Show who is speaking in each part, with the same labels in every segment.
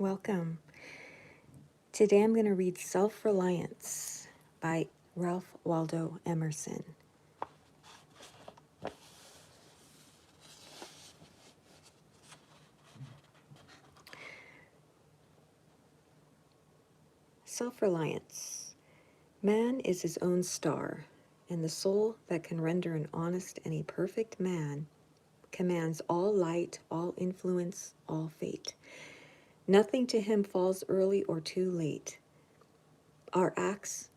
Speaker 1: Welcome. Today I'm going to read Self-Reliance by Ralph Waldo Emerson. Self-Reliance. Man is his own star, and the soul that can render an honest and a perfect man commands all light, all influence, all fate. Nothing to him falls early or too late. Our acts,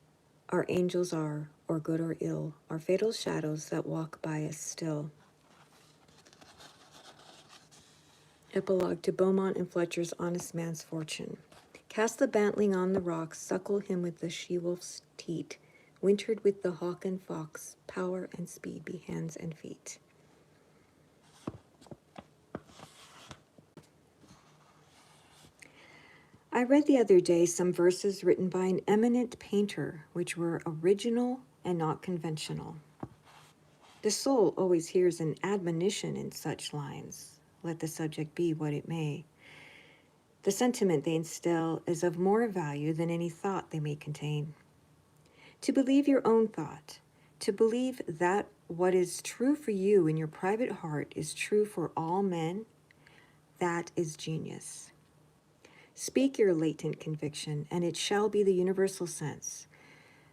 Speaker 1: our angels are, or good or ill, are fatal shadows that walk by us still. Epilogue to Beaumont and Fletcher's Honest Man's Fortune. Cast the bantling on the rocks, suckle him with the she-wolf's teat, wintered with the hawk and fox, power and speed be hands and feet. I read the other day some verses written by an eminent painter, which were original and not conventional. The soul always hears an admonition in such lines, let the subject be what it may. The sentiment they instill is of more value than any thought they may contain. To believe your own thought, to believe that what is true for you in your private heart is true for all men, that is genius. Speak your latent conviction, and it shall be the universal sense.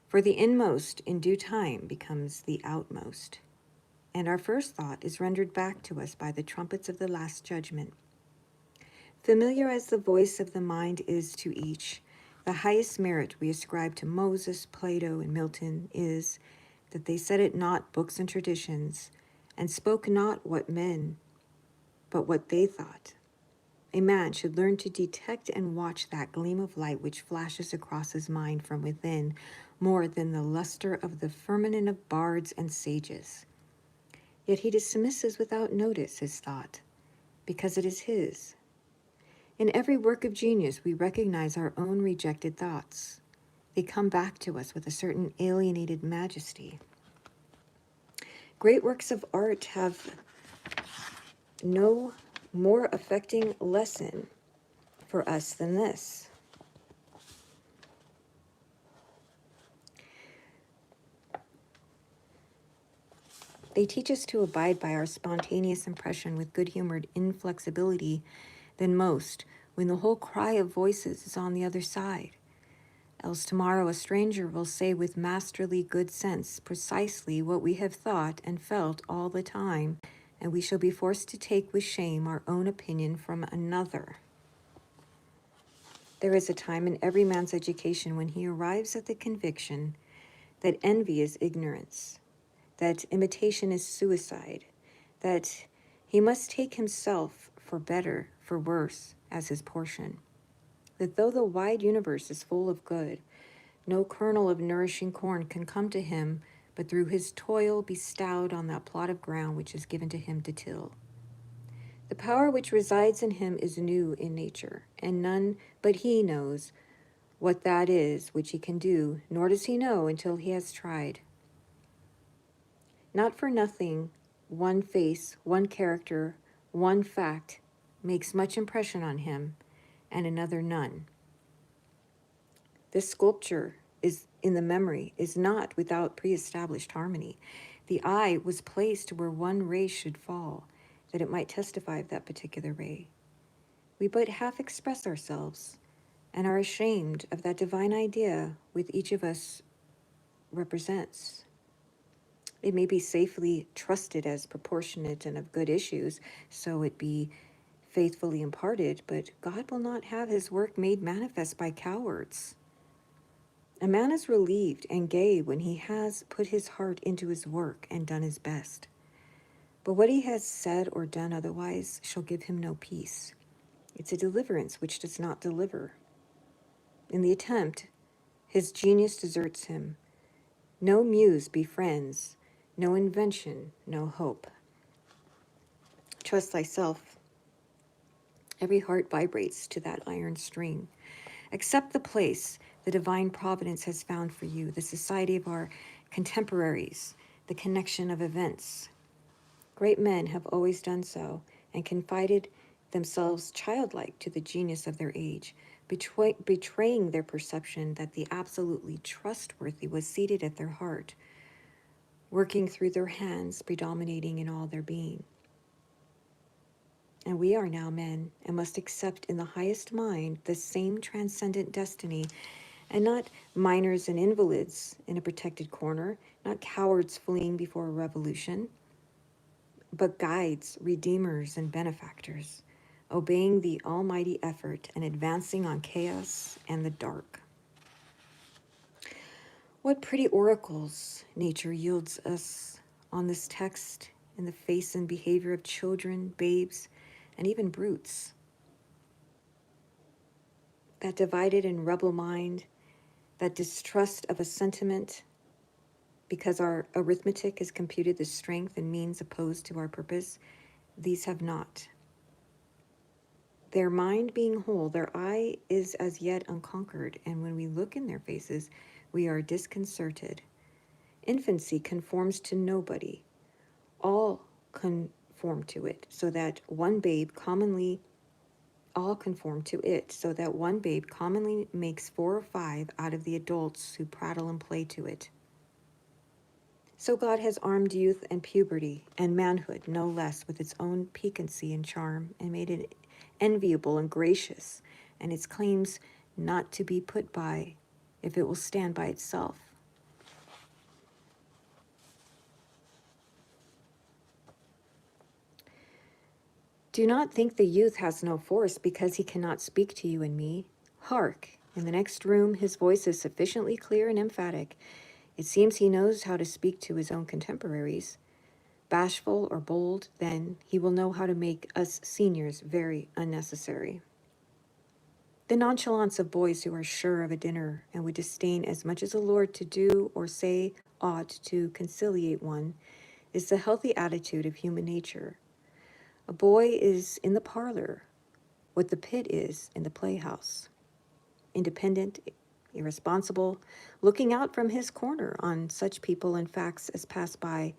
Speaker 1: For the inmost in due time becomes the outmost, and our first thought is rendered back to us by the trumpets of the last judgment. Familiar as the voice of the mind is to each, the highest merit we ascribe to Moses, Plato, and Milton is that they said it not books and traditions, and spoke not what men, but what they thought. A man should learn to detect and watch that gleam of light which flashes across his mind from within more than the luster of the firmament of bards and sages. Yet he dismisses without notice his thought, because it is his. In every work of genius, we recognize our own rejected thoughts. They come back to us with a certain alienated majesty. Great works of art have no more affecting lesson for us than this. They teach us to abide by our spontaneous impression with good-humored inflexibility than most, when the whole cry of voices is on the other side. Else tomorrow a stranger will say with masterly good sense precisely what we have thought and felt all the time, and we shall be forced to take with shame our own opinion from another. There is a time in every man's education when he arrives at the conviction that envy is ignorance, that imitation is suicide, that he must take himself for better, for worse, as his portion. That though the wide universe is full of good, no kernel of nourishing corn can come to him but through his toil bestowed on that plot of ground which is given to him to till. The power which resides in him is new in nature, and none but he knows what that is which he can do, nor does he know until he has tried. Not for nothing, one face, one character, one fact makes much impression on him, and another none. This sculpture is in the memory is not without pre-established harmony. The eye was placed where one ray should fall, that it might testify of that particular ray. We but half express ourselves, and are ashamed of that divine idea which each of us represents. It may be safely trusted as proportionate and of good issues, so it be faithfully imparted, but God will not have his work made manifest by cowards. A man is relieved and gay when he has put his heart into his work and done his best. But what he has said or done otherwise shall give him no peace. It's a deliverance which does not deliver. In the attempt, his genius deserts him. No muse befriends, no invention, no hope. Trust thyself. Every heart vibrates to that iron string. Accept the place the divine providence has found for you, the society of our contemporaries, the connection of events. Great men have always done so, and confided themselves childlike to the genius of their age, betraying their perception that the absolutely trustworthy was seated at their heart, working through their hands, predominating in all their being. And we are now men and must accept in the highest mind the same transcendent destiny, and not minors and invalids in a protected corner, not cowards fleeing before a revolution, but guides, redeemers, and benefactors, obeying the almighty effort and advancing on chaos and the dark. What pretty oracles nature yields us on this text in the face and behavior of children, babes, and even brutes. That divided and rebel mind, that distrust of a sentiment because our arithmetic has computed the strength and means opposed to our purpose, these have not. Their mind being whole, their eye is as yet unconquered, and when we look in their faces, we are disconcerted. Infancy conforms to nobody. All conform to it, so that one babe commonly makes 4 or 5 out of the adults who prattle and play to it. So God has armed youth and puberty and manhood no less with its own piquancy and charm, and made it enviable and gracious, and its claims not to be put by if it will stand by itself. Do not think the youth has no force because he cannot speak to you and me. Hark! In the next room his voice is sufficiently clear and emphatic. It seems he knows how to speak to his own contemporaries. Bashful or bold, then, he will know how to make us seniors very unnecessary. The nonchalance of boys who are sure of a dinner and would disdain as much as a lord to do or say aught to conciliate one is the healthy attitude of human nature. A boy is in the parlor what the pit is in the playhouse. Independent, irresponsible, looking out from his corner on such people and facts as pass by,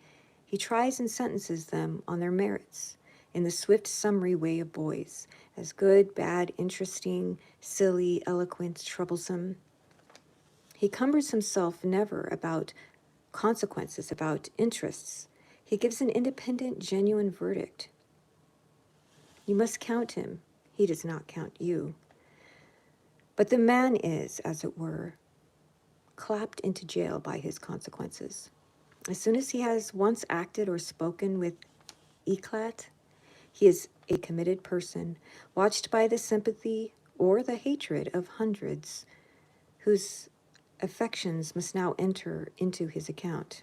Speaker 1: he tries and sentences them on their merits in the swift summary way of boys, as good, bad, interesting, silly, eloquent, troublesome. He cumbers himself never about consequences, about interests. He gives an independent, genuine verdict. You must count him. He does not count you. But the man is, as it were, clapped into jail by his consequences. As soon as he has once acted or spoken with éclat, he is a committed person, watched by the sympathy or the hatred of hundreds, whose affections must now enter into his account.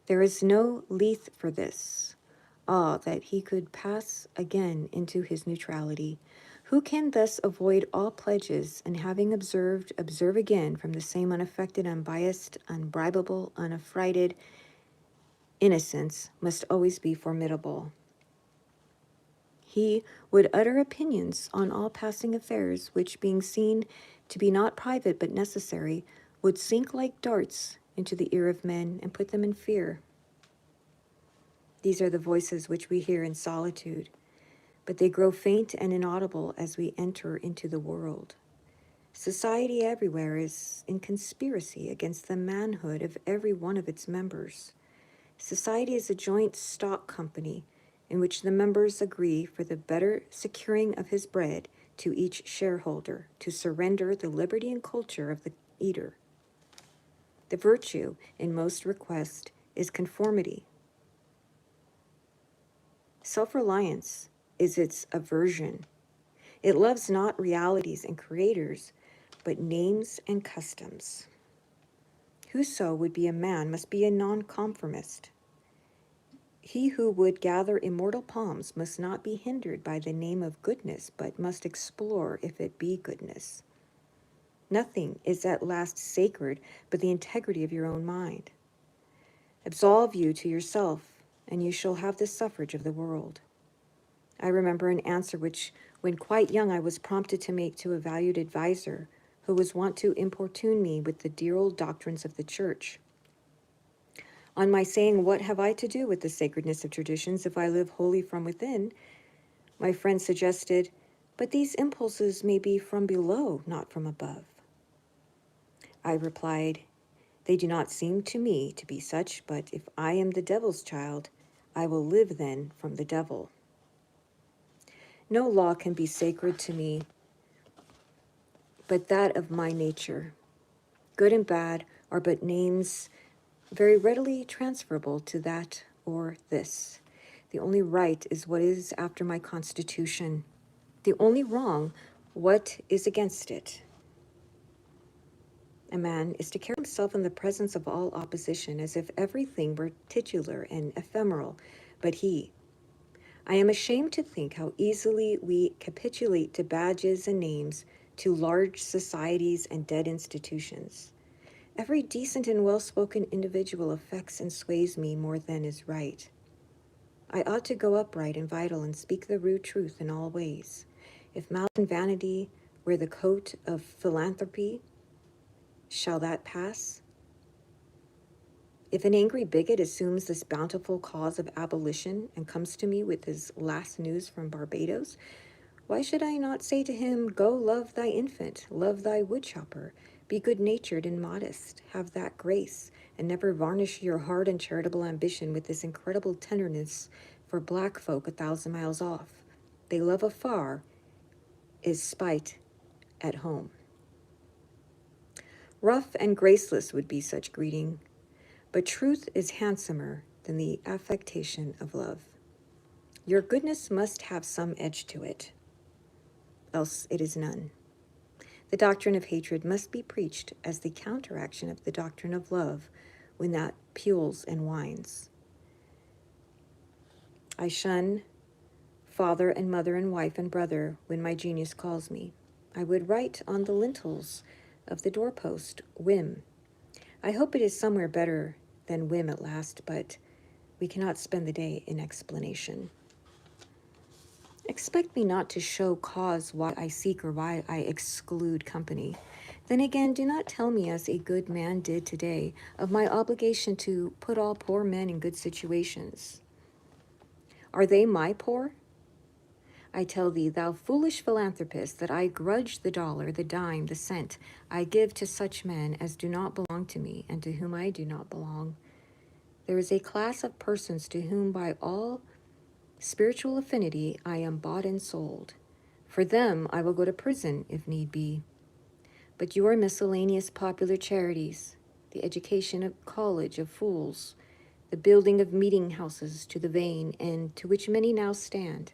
Speaker 1: There is no lethe for this. Ah, that he could pass again into his neutrality. Who can thus avoid all pledges, and having observed, observe again from the same unaffected, unbiased, unbribable, unaffrighted innocence, must always be formidable. He would utter opinions on all passing affairs, which, being seen to be not private but necessary, would sink like darts into the ear of men and put them in fear. These are the voices which we hear in solitude, but they grow faint and inaudible as we enter into the world. Society everywhere is in conspiracy against the manhood of every one of its members. Society is a joint stock company in which the members agree for the better securing of his bread to each shareholder to surrender the liberty and culture of the eater. The virtue in most request is conformity. Self-reliance is its aversion. It loves not realities and creators, but names and customs. Whoso would be a man must be a nonconformist. He who would gather immortal palms must not be hindered by the name of goodness, but must explore if it be goodness. Nothing is at last sacred but the integrity of your own mind. Absolve you to yourself, and you shall have the suffrage of the world. I remember an answer which, when quite young, I was prompted to make to a valued adviser who was wont to importune me with the dear old doctrines of the Church. On my saying, "What have I to do with the sacredness of traditions if I live wholly from within?" My friend suggested, but these impulses may be from below, not from above. I replied, they do not seem to me to be such, but if I am the devil's child, I will live then from the devil. No law can be sacred to me but that of my nature. Good and bad are but names very readily transferable to that or this. The only right is what is after my constitution. The only wrong, what is against it. A man is to carry himself in the presence of all opposition as if everything were titular and ephemeral, but he. I am ashamed to think how easily we capitulate to badges and names, to large societies and dead institutions. Every decent and well-spoken individual affects and sways me more than is right. I ought to go upright and vital and speak the rude truth in all ways. If malice and vanity wear the coat of philanthropy, shall that pass? If an angry bigot assumes this bountiful cause of abolition and comes to me with his last news from Barbados, why should I not say to him, go love thy infant, love thy woodchopper, be good-natured and modest, have that grace, and never varnish your hard and charitable ambition with this incredible tenderness for black folk 1,000 miles off. They love afar is spite at home. Rough and graceless would be such greeting, but truth is handsomer than the affectation of love. Your goodness must have some edge to it, else it is none. The doctrine of hatred must be preached as the counteraction of the doctrine of love when that pules and whines. I shun father and mother and wife and brother when my genius calls me. I would write on the lintels of the doorpost, whim. I hope it is somewhere better than whim at last, but we cannot spend the day in explanation. Expect me not to show cause why I seek or why I exclude company. Then again, do not tell me, as a good man did today, of my obligation to put all poor men in good situations. Are they my poor? I tell thee, thou foolish philanthropist, that I grudge the dollar, the dime, the cent I give to such men as do not belong to me and to whom I do not belong. There is a class of persons to whom by all spiritual affinity I am bought and sold. For them I will go to prison if need be. But your miscellaneous popular charities, the education of college of fools, the building of meeting houses to the vain, and to which many now stand,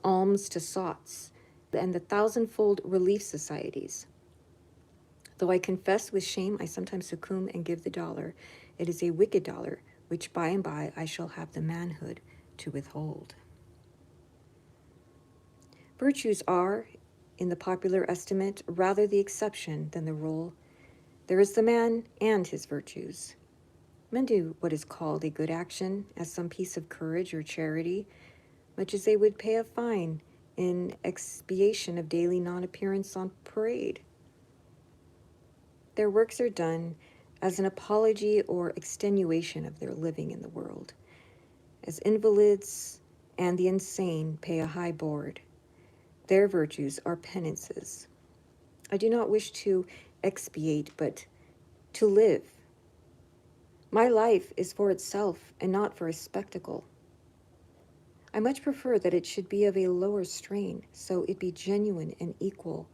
Speaker 1: alms to sots, and the thousandfold relief societies. Though I confess with shame I sometimes succumb and give the dollar, it is a wicked dollar, which by and by I shall have the manhood to withhold. Virtues are, in the popular estimate, rather the exception than the rule. There is the man and his virtues. Men do what is called a good action, as some piece of courage or charity, much as they would pay a fine in expiation of daily non-appearance on parade. Their works are done as an apology or extenuation of their living in the world, as invalids and the insane pay a high board. Their virtues are penances. I do not wish to expiate, but to live. My life is for itself and not for a spectacle. I much prefer that it should be of a lower strain, so it be genuine and equal,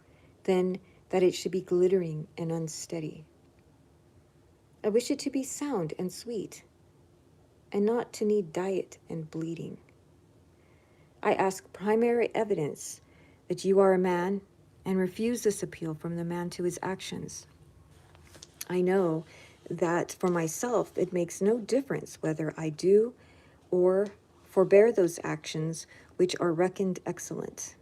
Speaker 1: than that it should be glittering and unsteady. I wish it to be sound and sweet, and not to need diet and bleeding. I ask primary evidence that you are a man, and refuse this appeal from the man to his actions. I know that for myself it makes no difference whether I do or forbear those actions which are reckoned excellent.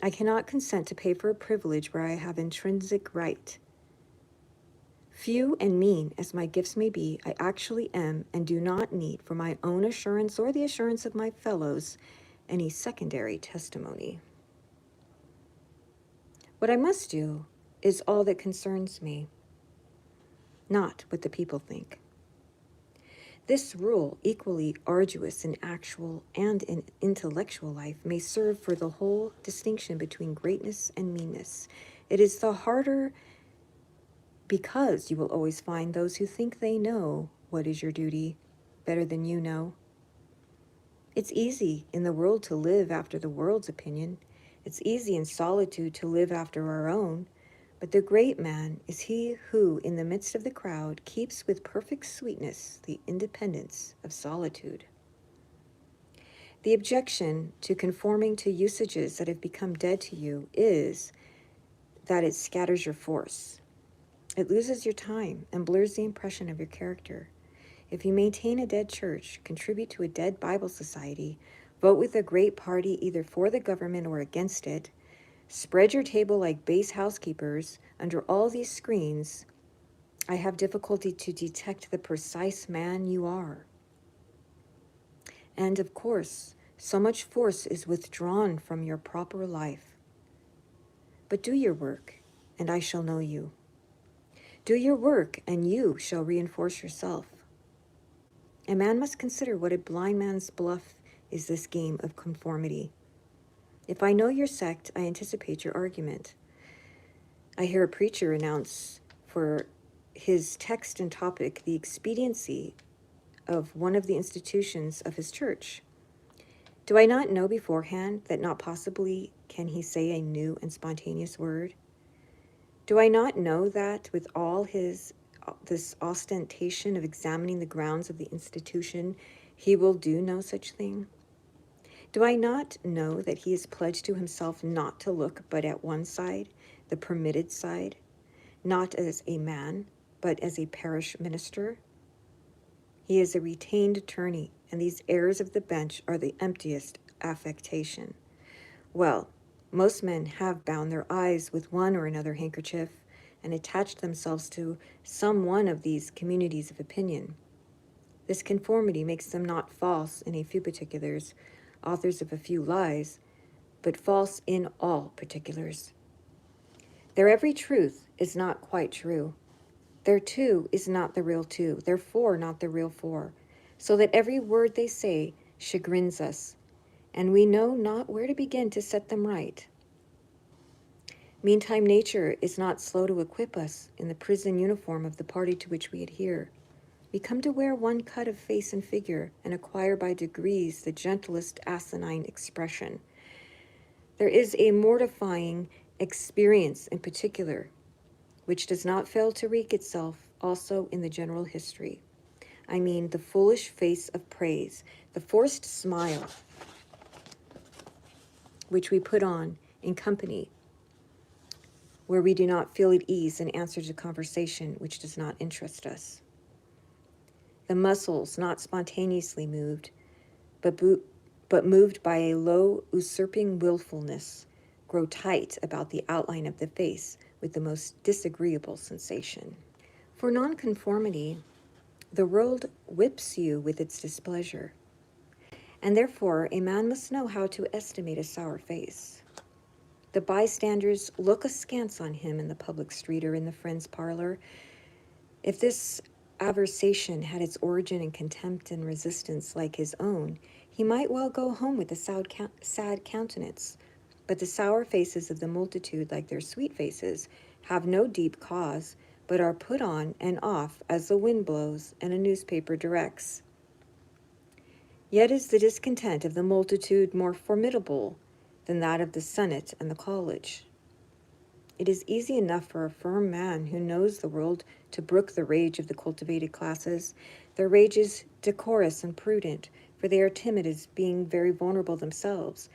Speaker 1: I cannot consent to pay for a privilege where I have intrinsic right. Few and mean as my gifts may be, I actually am and do not need for my own assurance or the assurance of my fellows any secondary testimony. What I must do is all that concerns me, not what the people think. This rule, equally arduous in actual and in intellectual life, may serve for the whole distinction between greatness and meanness. It is the harder because you will always find those who think they know what is your duty better than you know. It's easy in the world to live after the world's opinion. It's easy in solitude to live after our own. But the great man is he who, in the midst of the crowd, keeps with perfect sweetness the independence of solitude. The objection to conforming to usages that have become dead to you is that it scatters your force. It loses your time and blurs the impression of your character. If you maintain a dead church, contribute to a dead Bible society, vote with a great party either for the government or against it, spread your table like base housekeepers, under all these screens, I have difficulty to detect the precise man you are. And of course, so much force is withdrawn from your proper life. But do your work, and I shall know you. Do your work, and you shall reinforce yourself. A man must consider what a blind man's bluff is this game of conformity. If I know your sect, I anticipate your argument. I hear a preacher announce for his text and topic the expediency of one of the institutions of his church. Do I not know beforehand that not possibly can he say a new and spontaneous word? Do I not know that with all this ostentation of examining the grounds of the institution, he will do no such thing? Do I not know that he is pledged to himself not to look but at one side, the permitted side, not as a man, but as a parish minister? He is a retained attorney, and these airs of the bench are the emptiest affectation. Well, most men have bound their eyes with one or another handkerchief and attached themselves to some one of these communities of opinion. This conformity makes them not false in a few particulars, authors of a few lies, but false in all particulars. Their every truth is not quite true. Their two is not the real two, their four not the real four, so that every word they say chagrins us, and we know not where to begin to set them right. Meantime, nature is not slow to equip us in the prison uniform of the party to which we adhere. We come to wear one cut of face and figure, and acquire by degrees the gentlest asinine expression. There is a mortifying experience in particular, which does not fail to wreak itself also in the general history. I mean the foolish face of praise, the forced smile, which we put on in company, where we do not feel at ease in answer to conversation which does not interest us. The muscles not spontaneously moved, but moved by a low, usurping willfulness, grow tight about the outline of the face with the most disagreeable sensation. For nonconformity, the world whips you with its displeasure, and therefore a man must know how to estimate a sour face. The bystanders look askance on him in the public street or in the friend's parlor. If this aversation had its origin in contempt and resistance like his own, he might well go home with a sad countenance. But the sour faces of the multitude, like their sweet faces, have no deep cause, but are put on and off as the wind blows and a newspaper directs. Yet is the discontent of the multitude more formidable than that of the Senate and the college. It is easy enough for a firm man who knows the world to brook the rage of the cultivated classes. Their rage is decorous and prudent, for they are timid as being very vulnerable themselves.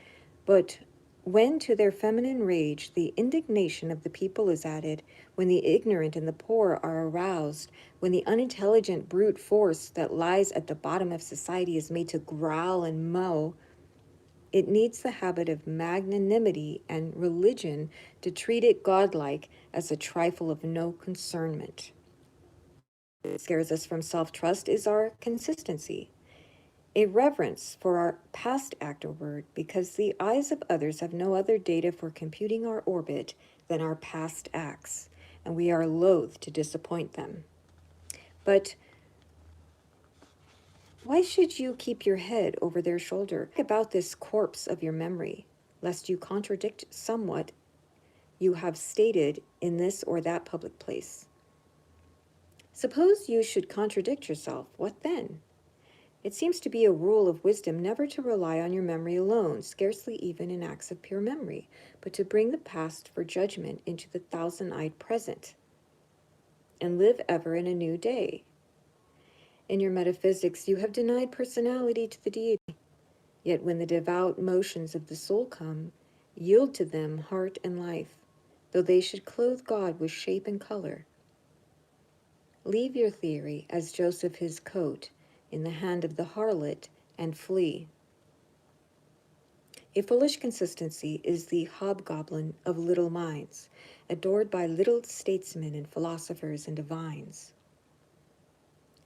Speaker 1: But when to their feminine rage the indignation of the people is added, when the ignorant and the poor are aroused, when the unintelligent brute force that lies at the bottom of society is made to growl and mow, it needs the habit of magnanimity and religion to treat it godlike as a trifle of no concernment. What scares us from self-trust is our consistency, a reverence for our past act or word, because the eyes of others have no other data for computing our orbit than our past acts, and we are loath to disappoint them. But Why should you keep your head over their shoulder? Think about this corpse of your memory, lest you contradict somewhat you have stated in this or that public place. Suppose you should contradict yourself, what then? It seems to be a rule of wisdom never to rely on your memory alone, scarcely even in acts of pure memory, but to bring the past for judgment into the thousand-eyed present, and live ever in a new day. In your metaphysics, you have denied personality to the deity, yet when the devout motions of the soul come, yield to them heart and life, though they should clothe God with shape and color. Leave your theory, as Joseph his coat, in the hand of the harlot, and flee. A foolish consistency is the hobgoblin of little minds, adored by little statesmen and philosophers and divines.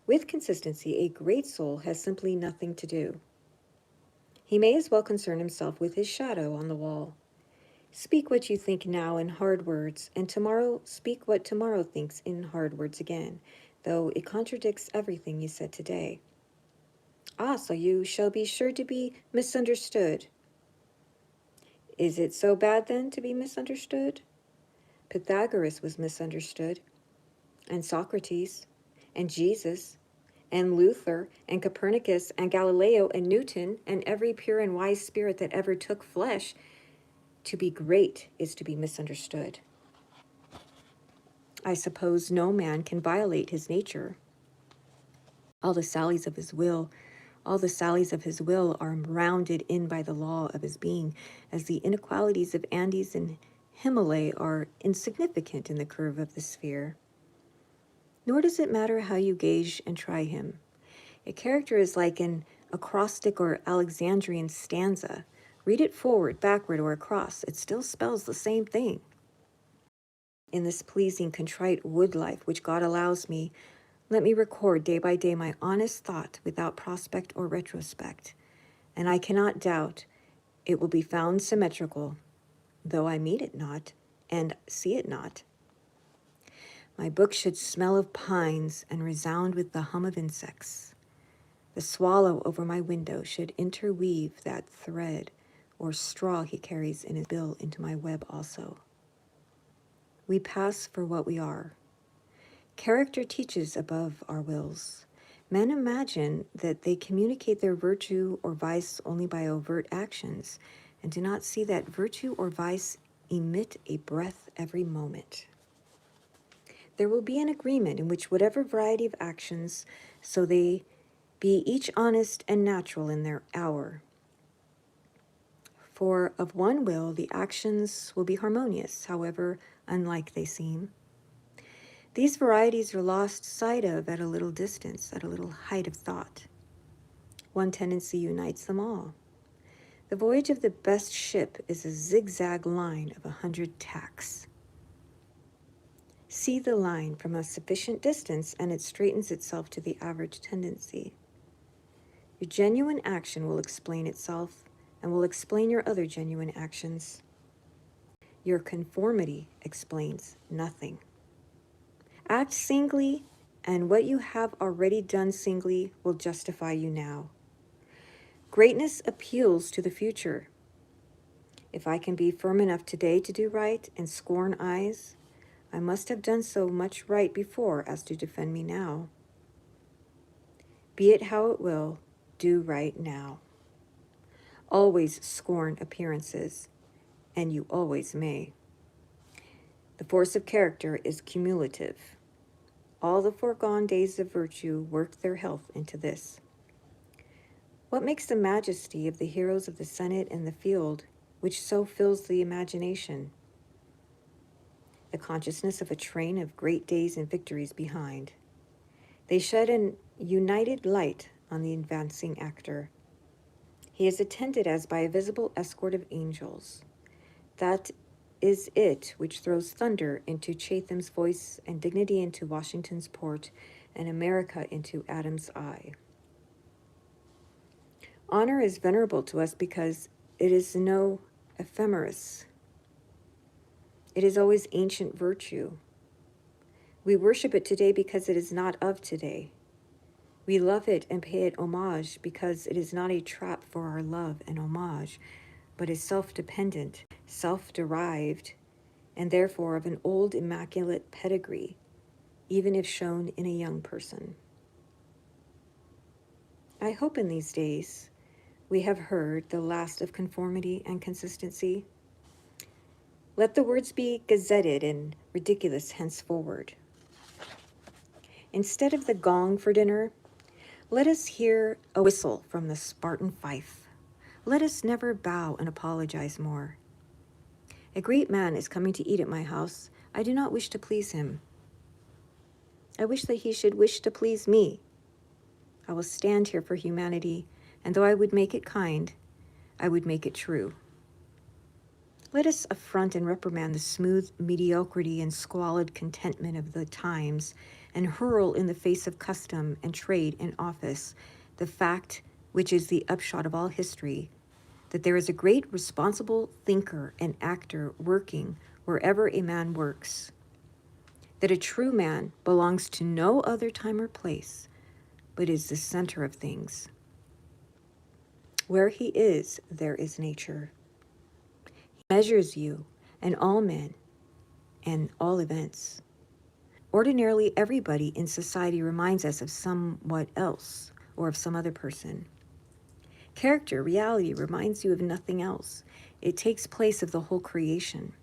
Speaker 1: With consistency, a great soul has simply nothing to do. He may as well concern himself with his shadow on the wall. Speak what you think now in hard words, and tomorrow speak what tomorrow thinks in hard words again, though it contradicts everything you said today. Ah, so you shall be sure to be misunderstood. Is it so bad then to be misunderstood? Pythagoras was misunderstood, and Socrates, and Jesus, and Luther, and Copernicus, and Galileo, and Newton, and every pure and wise spirit that ever took flesh. To be great is to be misunderstood. I suppose no man can violate his nature. All the sallies of his will are rounded in by the law of his being, as the inequalities of Andes and Himalaya are insignificant in the curve of the sphere. Nor does it matter how you gauge and try him. A character is like an acrostic or Alexandrian stanza. Read it forward, backward, or across. It still spells the same thing. In this pleasing, contrite wood life which God allows me, let me record day by day my honest thought without prospect or retrospect, and I cannot doubt it will be found symmetrical, though I meet it not and see it not. My book should smell of pines and resound with the hum of insects. The swallow over my window should interweave that thread or straw he carries in his bill into my web also. We pass for what we are. Character teaches above our wills. Men imagine that they communicate their virtue or vice only by overt actions, and do not see that virtue or vice emit a breath every moment. There will be an agreement in which whatever variety of actions, so they be each honest and natural in their hour. For of one will the actions will be harmonious, however unlike they seem. These varieties are lost sight of at a little distance, at a little height of thought. One tendency unites them all. The voyage of the best ship is a zigzag line of 100 tacks. See the line from a sufficient distance, and it straightens itself to the average tendency. Your genuine action will explain itself, and will explain your other genuine actions. Your conformity explains nothing. Act singly, and what you have already done singly will justify you now. Greatness appeals to the future. If I can be firm enough today to do right and scorn eyes, I must have done so much right before as to defend me now. Be it how it will, do right now. Always scorn appearances, and you always may. The force of character is cumulative. All the foregone days of virtue work their health into this. What makes the majesty of the heroes of the Senate and the field, which so fills the imagination? The consciousness of a train of great days and victories behind. They shed an united light on the advancing actor. He is attended as by a visible escort of angels. That is it which throws thunder into Chatham's voice and dignity into Washington's port and America into Adam's eye. Honor is venerable to us because it is no ephemeris. It is always ancient virtue. We worship it today because it is not of today. We love it and pay it homage because it is not a trap for our love and homage, but is self-dependent, self-derived, and therefore of an old immaculate pedigree, even if shown in a young person. I hope in these days we have heard the last of conformity and consistency. Let the words be gazetted and ridiculous henceforward. Instead of the gong for dinner, let us hear a whistle from the Spartan fife. Let us never bow and apologize more. A great man is coming to eat at my house. I do not wish to please him. I wish that he should wish to please me. I will stand here for humanity, and though I would make it kind, I would make it true. Let us affront and reprimand the smooth mediocrity and squalid contentment of the times, and hurl in the face of custom and trade and office the fact, which is the upshot of all history, that there is a great responsible thinker and actor working wherever a man works, that a true man belongs to no other time or place, but is the center of things. Where he is, there is nature. He measures you and all men and all events. Ordinarily, everybody in society reminds us of somewhat else or of some other person. Character, reality, reminds you of nothing else. It takes place of the whole creation.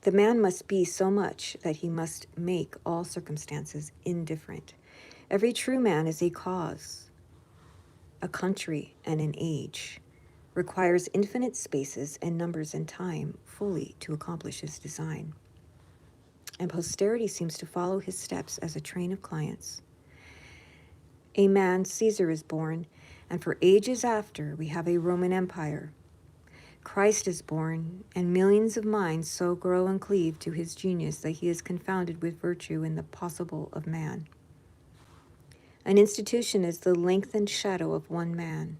Speaker 1: The man must be so much that he must make all circumstances indifferent. Every true man is a cause, a country, and an age, requires infinite spaces and numbers and time fully to accomplish his design. And posterity seems to follow his steps as a train of clients. A man, Caesar, is born, and for ages after we have a Roman Empire. Christ is born, and millions of minds so grow and cleave to his genius that he is confounded with virtue in the possible of man. An institution is the lengthened shadow of one man.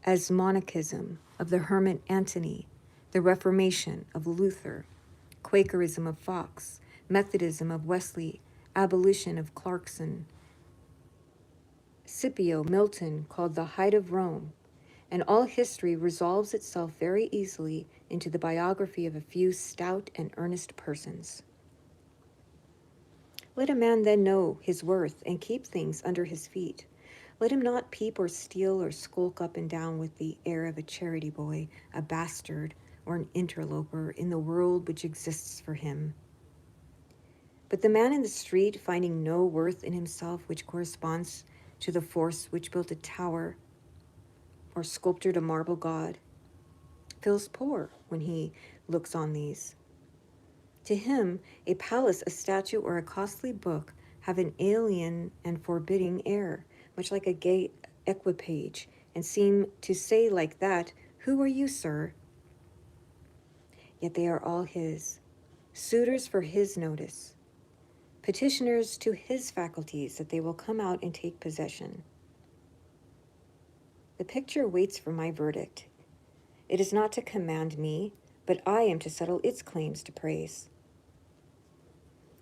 Speaker 1: As monachism of the hermit Antony, the Reformation of Luther, Quakerism of Fox, Methodism of Wesley, abolition of Clarkson, Scipio Milton called the height of Rome, and all history resolves itself very easily into the biography of a few stout and earnest persons. Let a man then know his worth and keep things under his feet. Let him not peep or steal or skulk up and down with the air of a charity boy, a bastard, or an interloper in the world which exists for him. But the man in the street, finding no worth in himself which corresponds to the force which built a tower or sculptured a marble god, feels poor when he looks on these. To him, a palace, a statue, or a costly book have an alien and forbidding air, much like a gay equipage, and seem to say like that, "Who are you, sir?" Yet they are all his, suitors for his notice, petitioners to his faculties that they will come out and take possession. The picture waits for my verdict. It is not to command me, but I am to settle its claims to praise.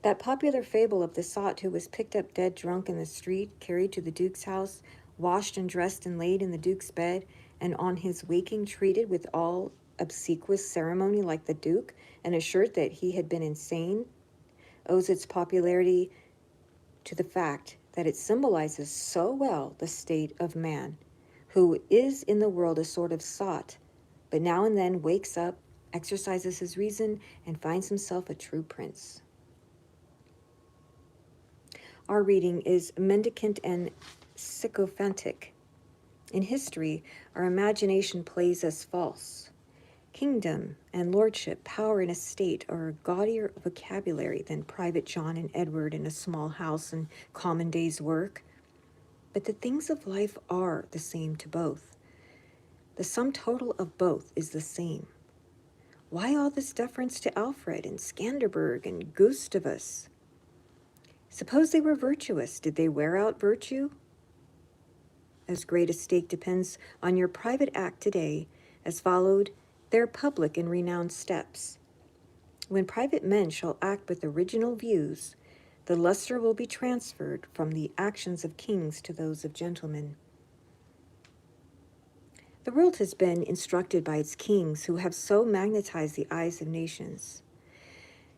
Speaker 1: That popular fable of the sot who was picked up dead drunk in the street, carried to the Duke's house, washed and dressed and laid in the Duke's bed, and on his waking treated with all obsequious ceremony like the Duke, and assured that he had been insane, owes its popularity to the fact that it symbolizes so well the state of man, who is in the world a sort of sot, but now and then wakes up, exercises his reason, and finds himself a true prince. Our reading is mendicant and sycophantic. In history, our imagination plays us false. Kingdom and lordship, power and estate are a gaudier vocabulary than Private John and Edward in a small house and common day's work. But the things of life are the same to both. The sum total of both is the same. Why all this deference to Alfred and Scanderbeg and Gustavus? Suppose they were virtuous, did they wear out virtue? As great a stake depends on your private act today as followed their public and renowned steps. When private men shall act with original views, The luster will be transferred from the actions of kings to those of gentlemen. The world has been instructed by its kings who have so magnetized the eyes of nations.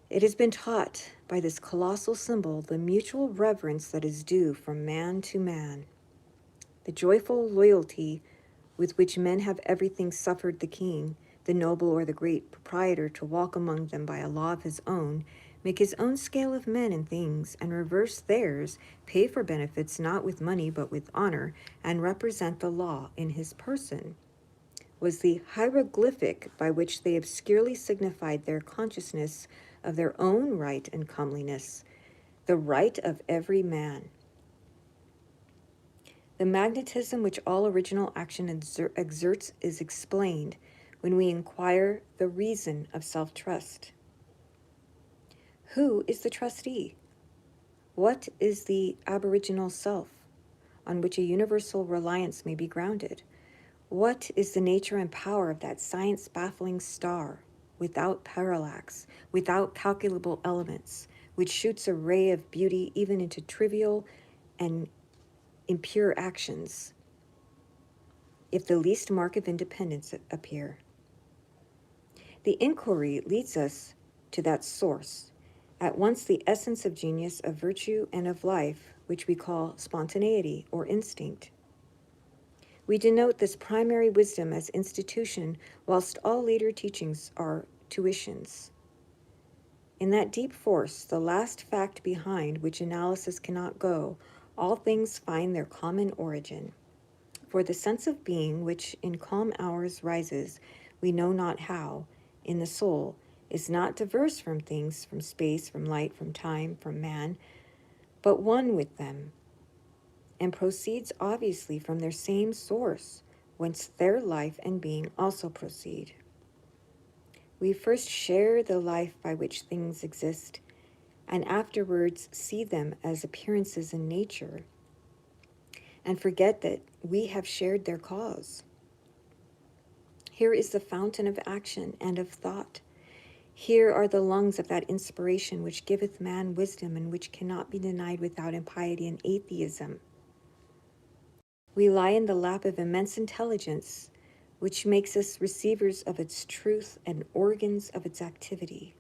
Speaker 1: It has been taught by this colossal symbol the mutual reverence that is due from man to man, the joyful loyalty with which men have everything suffered the king, the noble or the great proprietor to walk among them by a law of his own, make his own scale of men and things, and reverse theirs, pay for benefits not with money but with honor, and represent the law in his person, was the hieroglyphic by which they obscurely signified their consciousness of their own right and comeliness, the right of every man. The magnetism which all original action exerts is explained when we inquire the reason of self-trust. Who is the trustee? What is the aboriginal self on which a universal reliance may be grounded? What is the nature and power of that science-baffling star, without parallax, without calculable elements, which shoots a ray of beauty even into trivial and impure actions, if the least mark of independence appear? The inquiry leads us to that source, at once the essence of genius, of virtue, and of life, which we call spontaneity or instinct. We denote this primary wisdom as institution, whilst all later teachings are tuitions. In that deep force, the last fact behind which analysis cannot go, all things find their common origin. For the sense of being which in calm hours rises, we know not how, in the soul, is not diverse from things, from space, from light, from time, from man, but one with them, and proceeds obviously from their same source, whence their life and being also proceed. We first share the life by which things exist, and afterwards see them as appearances in nature, and forget that we have shared their cause. Here is the fountain of action and of thought. Here are the lungs of that inspiration which giveth man wisdom, and which cannot be denied without impiety and atheism. We lie in the lap of immense intelligence, which makes us receivers of its truth and organs of its activity.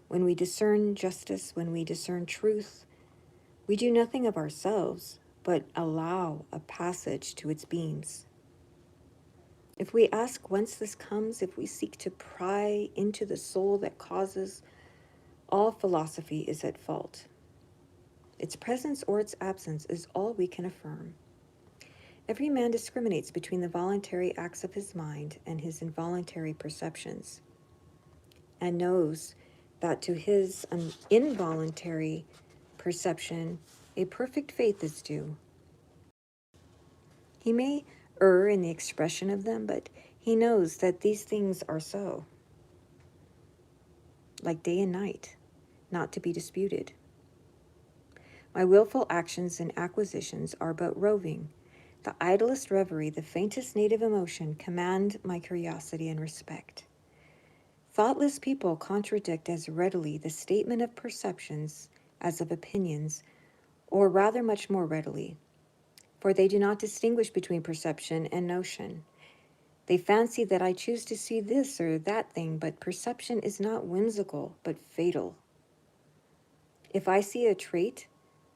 Speaker 1: When we discern justice, when we discern truth, we do nothing of ourselves, but allow a passage to its beams. If we ask whence this comes, if we seek to pry into the soul that causes, all philosophy is at fault. Its presence or its absence is all we can affirm. Every man discriminates between the voluntary acts of his mind and his involuntary perceptions, and knows that to his involuntary perception a perfect faith is due. He may err in the expression of them, but he knows that these things are so, like day and night, not to be disputed. My willful actions and acquisitions are but roving. The idlest reverie, the faintest native emotion, command my curiosity and respect. Thoughtless people contradict as readily the statement of perceptions as of opinions, or rather much more readily, for they do not distinguish between perception and notion. They fancy that I choose to see this or that thing, but perception is not whimsical, but fatal. If I see a trait,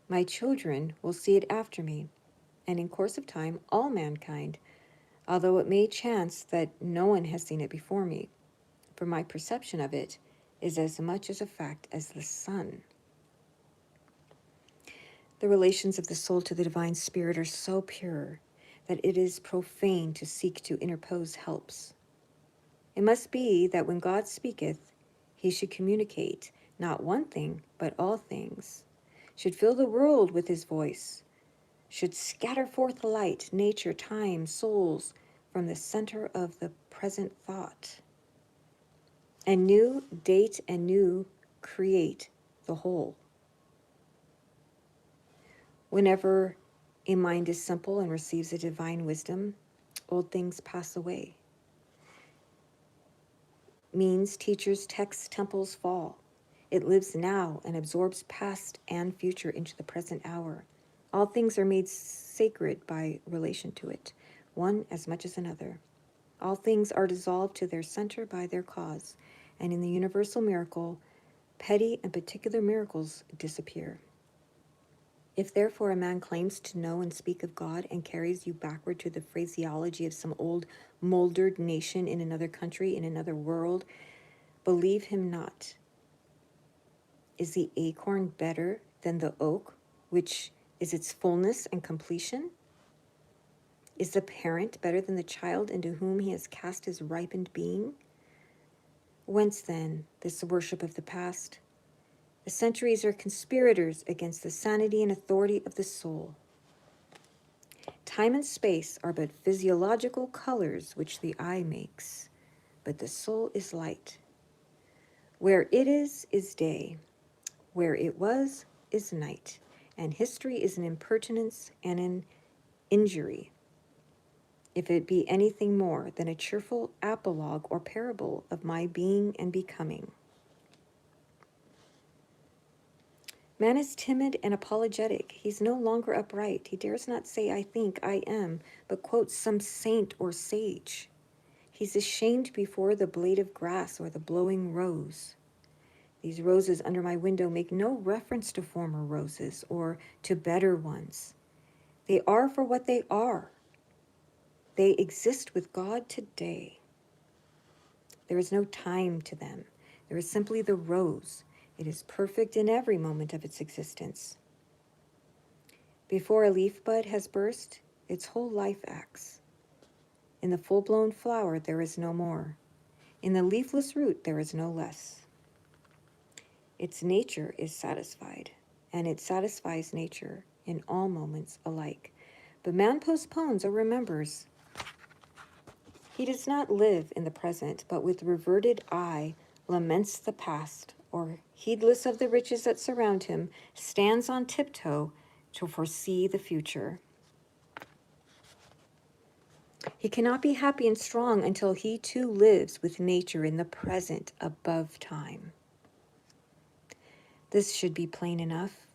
Speaker 1: my children will see it after me, and in course of time, all mankind, although it may chance that no one has seen it before me, for my perception of it is as much as a fact as the sun. The relations of the soul to the divine spirit are so pure that it is profane to seek to interpose helps. It must be that when God speaketh, he should communicate not one thing, but all things, should fill the world with his voice, should scatter forth light, nature, time, souls from the center of the present thought, and new date and new create the whole. Whenever a mind is simple and receives a divine wisdom, old things pass away. Means, teachers, texts, temples fall. It lives now and absorbs past and future into the present hour. All things are made sacred by relation to it, one as much as another. All things are dissolved to their center by their cause, and in the universal miracle, petty and particular miracles disappear. If therefore a man claims to know and speak of God and carries you backward to the phraseology of some old moldered nation in another country, in another world, believe him not. Is the acorn better than the oak, which is its fullness and completion? Is the parent better than the child into whom he has cast his ripened being? Whence then this worship of the past? The centuries are conspirators against the sanity and authority of the soul. Time and space are but physiological colors which the eye makes, but the soul is light. Where it is day. Where it was is night. And history is an impertinence and an injury, if it be anything more than a cheerful apologue or parable of my being and becoming. Man is timid and apologetic. He's no longer upright. He dares not say, I think, I am, but quotes some saint or sage. He's ashamed before the blade of grass or the blowing rose. These roses under my window make no reference to former roses or to better ones. They are for what they are. They exist with God today. There is no time to them. There is simply the rose. It is perfect in every moment of its existence. Before a leaf bud has burst, its whole life acts. In the full-blown flower, there is no more. In the leafless root, there is no less. Its nature is satisfied, and it satisfies nature in all moments alike. But man postpones or remembers. He does not live in the present, but with reverted eye laments the past, or heedless of the riches that surround him, stands on tiptoe to foresee the future. He cannot be happy and strong until he too lives with nature in the present above time. This should be plain enough.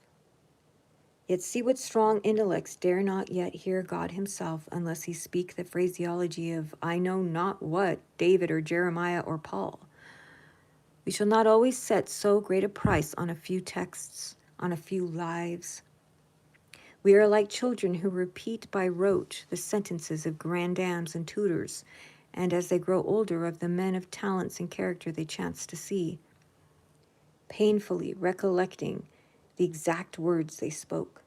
Speaker 1: Yet see what strong intellects dare not yet hear God himself unless he speak the phraseology of I know not what, David or Jeremiah or Paul. We shall not always set so great a price on a few texts, on a few lives. We are like children who repeat by rote the sentences of grandams and tutors, and as they grow older, of the men of talents and character they chance to see, painfully recollecting the exact words they spoke.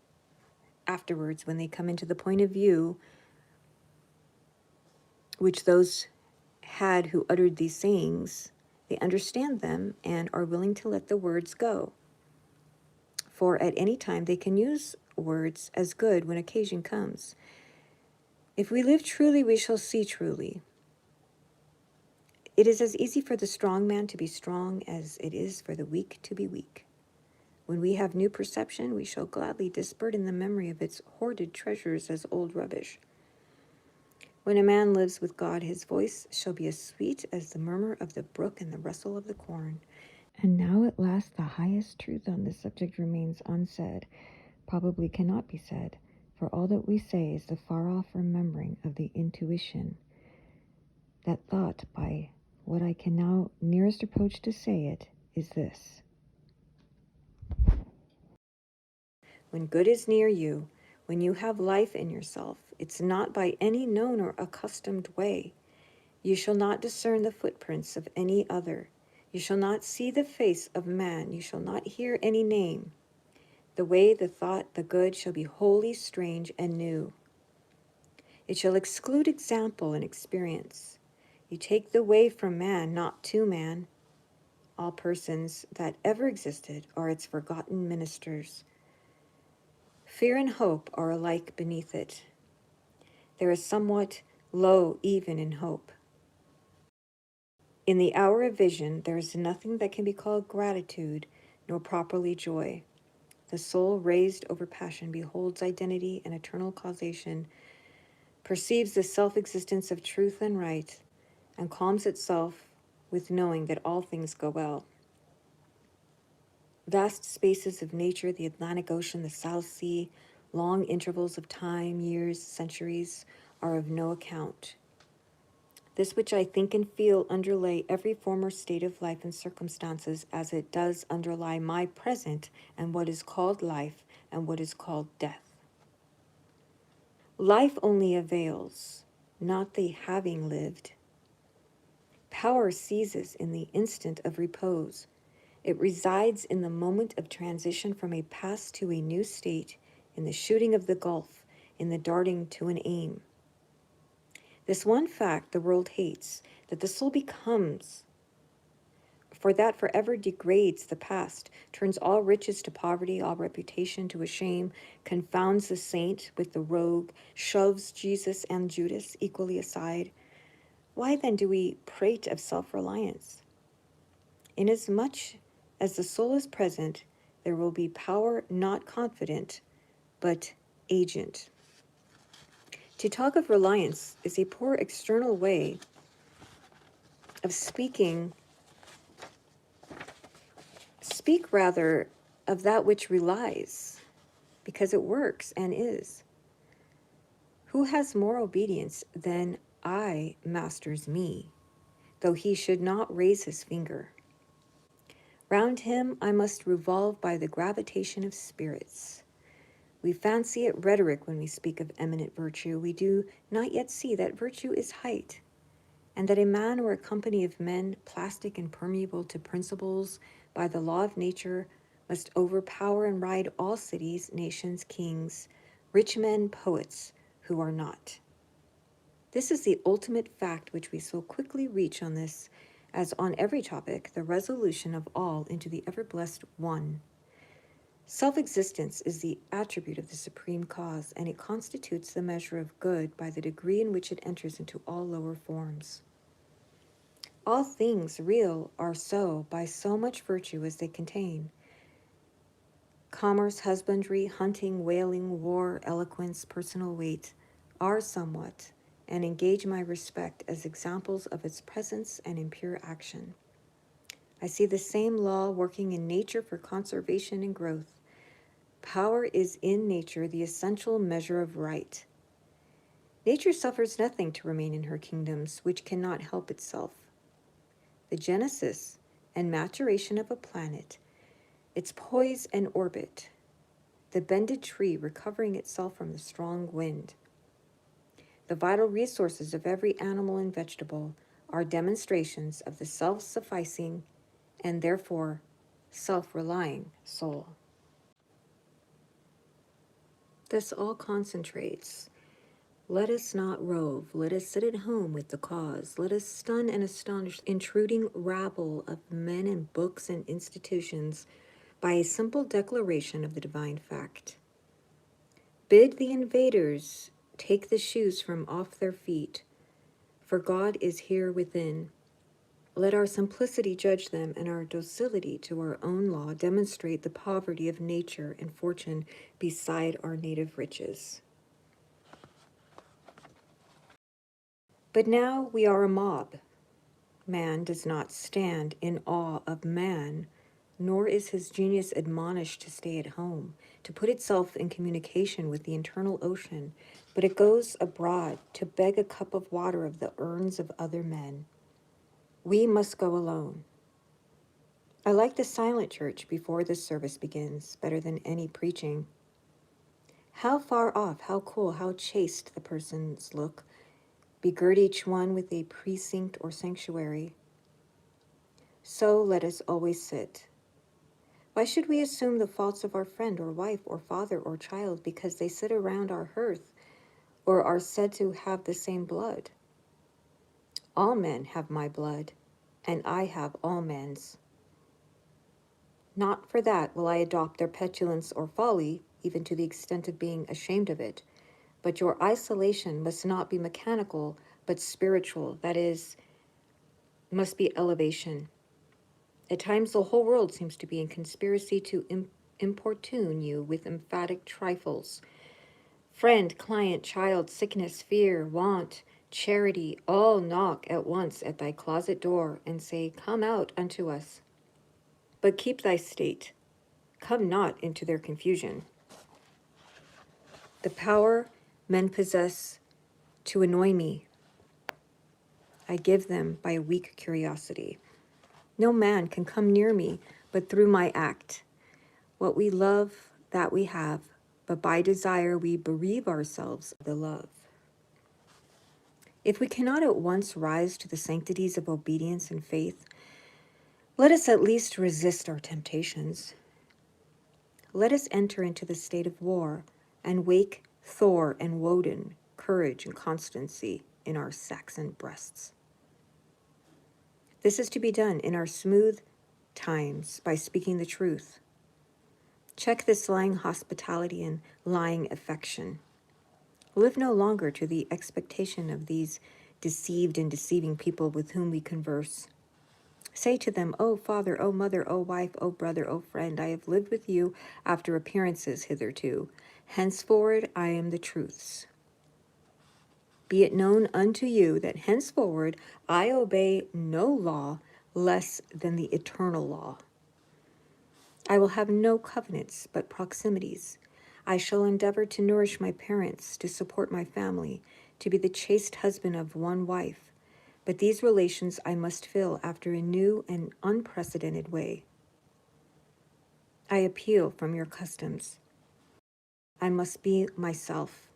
Speaker 1: Afterwards, when they come into the point of view which those had who uttered these sayings, they understand them and are willing to let the words go. For at any time they can use words as good when occasion comes. If we live truly, we shall see truly. It is as easy for the strong man to be strong as it is for the weak to be weak. When we have new perception, we shall gladly disburden the memory of its hoarded treasures as old rubbish. When a man lives with God, his voice shall be as sweet as the murmur of the brook and the rustle of the corn. And now at last the highest truth on this subject remains unsaid, probably cannot be said, for all that we say is the far-off remembering of the intuition. That thought, by what I can now nearest approach to say it, is this. When good is near you, when you have life in yourself, it's not by any known or accustomed way. You shall not discern the footprints of any other. You shall not see the face of man. You shall not hear any name. The way, the thought, the good shall be wholly strange and new. It shall exclude example and experience. You take the way from man, not to man. All persons that ever existed are its forgotten ministers. Fear and hope are alike beneath it. There is somewhat low even in hope. In the hour of vision, there is nothing that can be called gratitude, nor properly joy. The soul, raised over passion, beholds identity and eternal causation, perceives the self-existence of truth and right, and calms itself with knowing that all things go well. Vast spaces of nature, the Atlantic Ocean, the South Sea, long intervals of time, years, centuries, are of no account. This which I think and feel underlay every former state of life and circumstances as it does underlie my present and what is called life and what is called death. Life only avails, not the having lived. Power ceases in the instant of repose. It resides in the moment of transition from a past to a new state, in the shooting of the gulf, in the darting to an aim. This one fact the world hates, that the soul becomes, for that forever degrades the past, turns all riches to poverty, all reputation to a shame, confounds the saint with the rogue, shoves Jesus and Judas equally aside. Why then do we prate of self-reliance? Inasmuch as the soul is present, there will be power not confident, but agent. To talk of reliance is a poor external way of speaking. Speak rather of that which relies, because it works and is. Who has more obedience than I masters me, though he should not raise his finger? Round him I must revolve by the gravitation of spirits. We fancy it rhetoric when we speak of eminent virtue. We do not yet see that virtue is height, and that a man or a company of men, plastic and permeable to principles by the law of nature, must overpower and ride all cities, nations, kings, rich men, poets, who are not. This is the ultimate fact which we so quickly reach on this, as on every topic, the resolution of all into the ever-blessed One. Self-existence is the attribute of the supreme cause, and it constitutes the measure of good by the degree in which it enters into all lower forms. All things real are so by so much virtue as they contain. Commerce, husbandry, hunting, whaling, war, eloquence, personal weight are somewhat, and engage my respect as examples of its presence and impure action. I see the same law working in nature for conservation and growth. Power is in nature the essential measure of right. Nature suffers nothing to remain in her kingdoms, which cannot help itself. The genesis and maturation of a planet, its poise and orbit, the bended tree recovering itself from the strong wind, the vital resources of every animal and vegetable are demonstrations of the self-sufficing and therefore self-relying soul. This all concentrates. Let us not rove, let us sit at home with the cause, let us stun and astonish the intruding rabble of men and books and institutions by a simple declaration of the divine fact. Bid the invaders take the shoes from off their feet, for God is here within. Let our simplicity judge them, and our docility to our own law demonstrate the poverty of nature and fortune beside our native riches. But now we are a mob. Man does not stand in awe of man, nor is his genius admonished to stay at home, to put itself in communication with the internal ocean, but it goes abroad to beg a cup of water of the urns of other men. We must go alone. I like the silent church before the service begins better than any preaching. How far off, how cool, how chaste the persons look, begirt each one with a precinct or sanctuary. So let us always sit. Why should we assume the faults of our friend or wife or father or child because they sit around our hearth or are said to have the same blood? All men have my blood, and I have all men's. Not for that will I adopt their petulance or folly, even to the extent of being ashamed of it. But your isolation must not be mechanical, but spiritual, that is, must be elevation. At times the whole world seems to be in conspiracy to importune you with emphatic trifles. Friend, client, child, sickness, fear, want, charity, all knock at once at thy closet door and say, Come out unto us. But keep thy state. Come not into their confusion. The power men possess to annoy me, I give them by a weak curiosity. No man can come near me but through my act. What we love, that we have, but by desire we bereave ourselves of the love. If we cannot at once rise to the sanctities of obedience and faith, let us at least resist our temptations. Let us enter into the state of war and wake Thor and Woden, courage and constancy in our Saxon breasts. This is to be done in our smooth times by speaking the truth. Check this lying hospitality and lying affection. Live no longer to the expectation of these deceived and deceiving people with whom we converse. Say to them, O father, O mother, O wife, O brother, O friend, I have lived with you after appearances hitherto. Henceforward I am the truth's. Be it known unto you that henceforward I obey no law less than the eternal law. I will have no covenants but proximities. I shall endeavor to nourish my parents, to support my family, to be the chaste husband of one wife. But these relations I must fill after a new and unprecedented way. I appeal from your customs. I must be myself.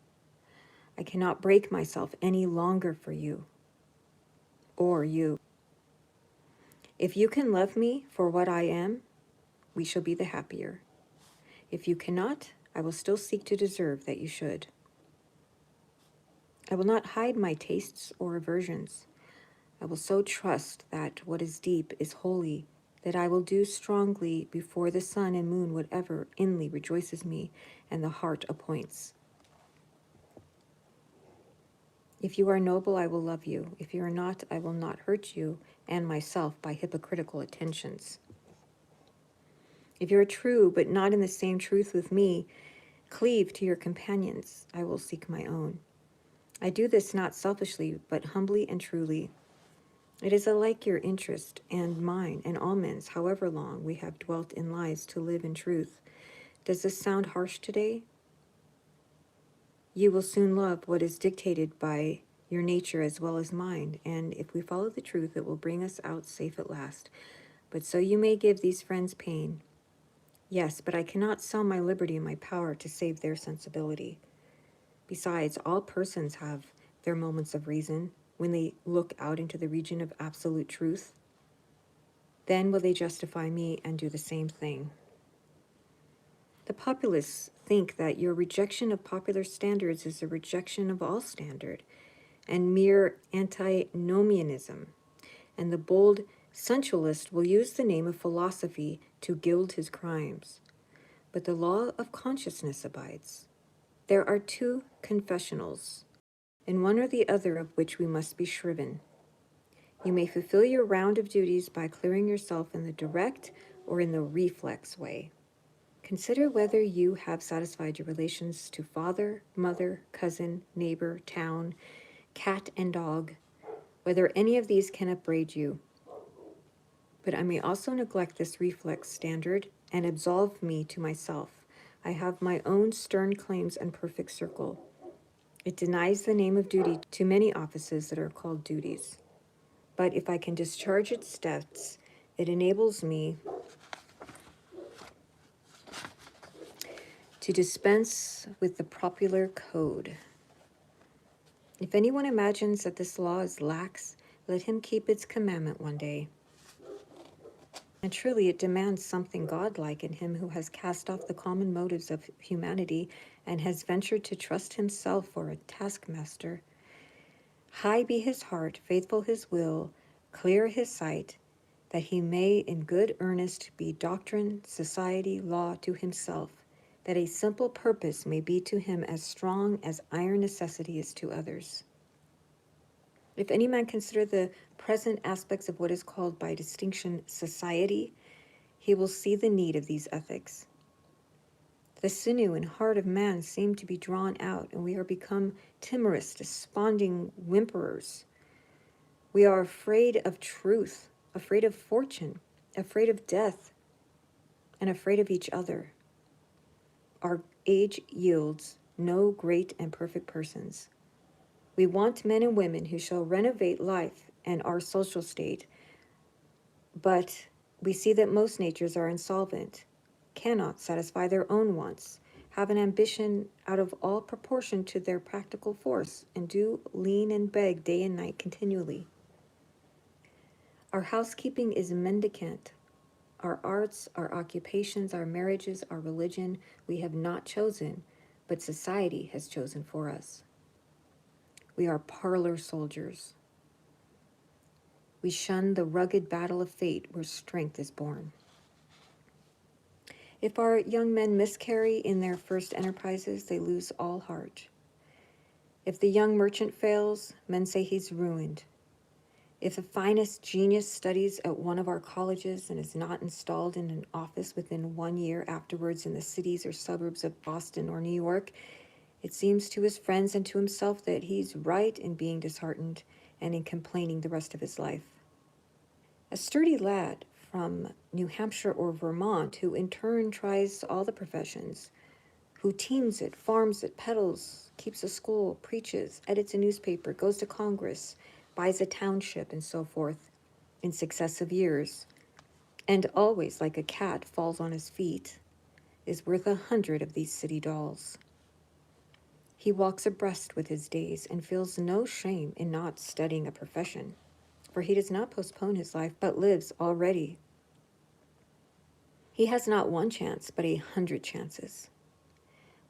Speaker 1: I cannot break myself any longer for you, or you. If you can love me for what I am, we shall be the happier. If you cannot, I will still seek to deserve that you should. I will not hide my tastes or aversions. I will so trust that what is deep is holy, that I will do strongly before the sun and moon whatever inly rejoices me and the heart appoints. If you are noble, I will love you. If you are not, I will not hurt you and myself by hypocritical attentions. If you are true, but not in the same truth with me, cleave to your companions. I will seek my own. I do this not selfishly, but humbly and truly. It is alike your interest and mine and all men's, however long we have dwelt in lies, to live in truth. Does this sound harsh today? You will soon love what is dictated by your nature as well as mine, and if we follow the truth, it will bring us out safe at last. But so you may give these friends pain. Yes, but I cannot sell my liberty and my power to save their sensibility. Besides, all persons have their moments of reason when they look out into the region of absolute truth. Then will they justify me and do the same thing. The populace think that your rejection of popular standards is a rejection of all standard and mere antinomianism, and the bold sensualist will use the name of philosophy to gild his crimes. But the law of consciousness abides. There are two confessionals, in one or the other of which we must be shriven. You may fulfill your round of duties by clearing yourself in the direct or in the reflex way. Consider whether you have satisfied your relations to father, mother, cousin, neighbor, town, cat, and dog, whether any of these can upbraid you. But I may also neglect this reflex standard and absolve me to myself. I have my own stern claims and perfect circle. It denies the name of duty to many offices that are called duties. But if I can discharge its debts, it enables me to dispense with the popular code. If anyone imagines that this law is lax, let him keep its commandment one day. And truly it demands something godlike in him who has cast off the common motives of humanity and has ventured to trust himself for a taskmaster. High be his heart, faithful his will, clear his sight, that he may in good earnest be doctrine, society, law to himself, that a simple purpose may be to him as strong as iron necessity is to others. If any man consider the present aspects of what is called by distinction society, he will see the need of these ethics. The sinew and heart of man seem to be drawn out, and we are become timorous, desponding whimperers. We are afraid of truth, afraid of fortune, afraid of death, and afraid of each other. Our age yields no great and perfect persons. We want men and women who shall renovate life and our social state, but we see that most natures are insolvent, cannot satisfy their own wants, have an ambition out of all proportion to their practical force, and do lean and beg day and night continually. Our housekeeping is mendicant. Our arts, our occupations, our marriages, our religion, we have not chosen, but society has chosen for us. We are parlor soldiers. We shun the rugged battle of fate where strength is born. If our young men miscarry in their first enterprises, they lose all heart. If the young merchant fails, men say he's ruined. If the finest genius studies at one of our colleges and is not installed in an office within 1 year afterwards in the cities or suburbs of Boston or New York, it seems to his friends and to himself that he's right in being disheartened and in complaining the rest of his life. A sturdy lad from New Hampshire or Vermont who in turn tries all the professions, who teams it, farms it, peddles, keeps a school, preaches, edits a newspaper, goes to Congress, buys a township, and so forth, in successive years, and always, like a cat, falls on his feet, is worth 100 of these city dolls. He walks abreast with his days and feels no shame in not studying a profession, for he does not postpone his life, but lives already. He has not one chance, but 100 chances.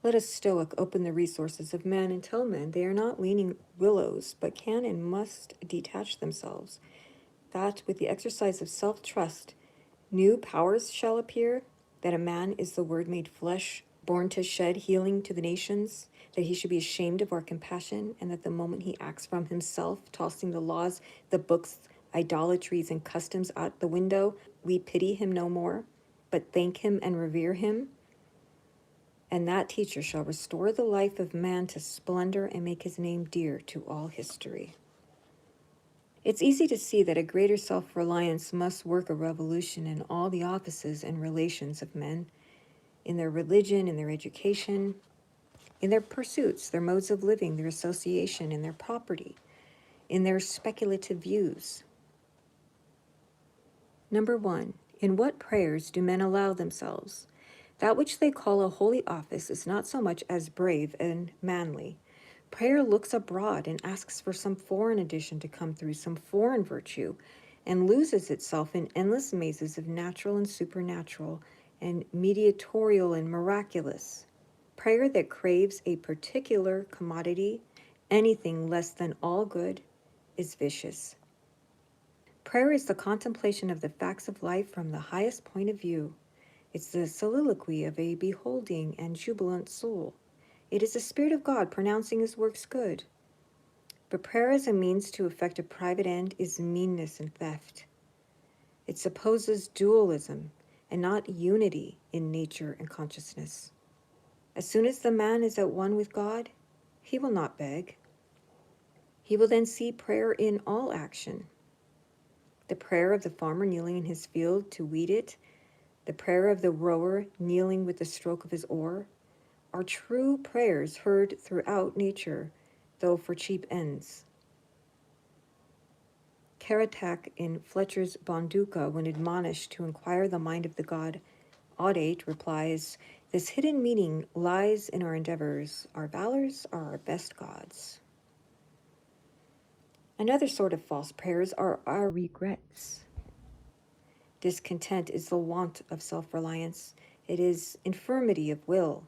Speaker 1: Let a Stoic open the resources of men and tell men they are not leaning willows, but can and must detach themselves, that with the exercise of self-trust, new powers shall appear, that a man is the Word made flesh, born to shed healing to the nations, that he should be ashamed of our compassion, and that the moment he acts from himself, tossing the laws, the books, idolatries, and customs out the window, we pity him no more, but thank him and revere him. And that teacher shall restore the life of man to splendor and make his name dear to all history. It's easy to see that a greater self-reliance must work a revolution in all the offices and relations of men, in their religion, in their education, in their pursuits, their modes of living, their association, in their property, in their speculative views. Number 1, in what prayers do men allow themselves? That which they call a holy office is not so much as brave and manly. Prayer looks abroad and asks for some foreign addition to come through, some foreign virtue, and loses itself in endless mazes of natural and supernatural, and mediatorial and miraculous. Prayer that craves a particular commodity, anything less than all good, is vicious. Prayer is the contemplation of the facts of life from the highest point of view. It's the soliloquy of a beholding and jubilant soul. It is the Spirit of God pronouncing his works good. But prayer as a means to effect a private end is meanness and theft. It supposes dualism and not unity in nature and consciousness. As soon as the man is at one with God, he will not beg. He will then see prayer in all action. The prayer of the farmer kneeling in his field to weed it, the prayer of the rower kneeling with the stroke of his oar, are true prayers heard throughout nature, though for cheap ends. Karatak in Fletcher's Bonduca, when admonished to inquire the mind of the god Audate, replies, "This hidden meaning lies in our endeavors. Our valors are our best gods." Another sort of false prayers are our regrets. Discontent is the want of self-reliance. It is infirmity of will.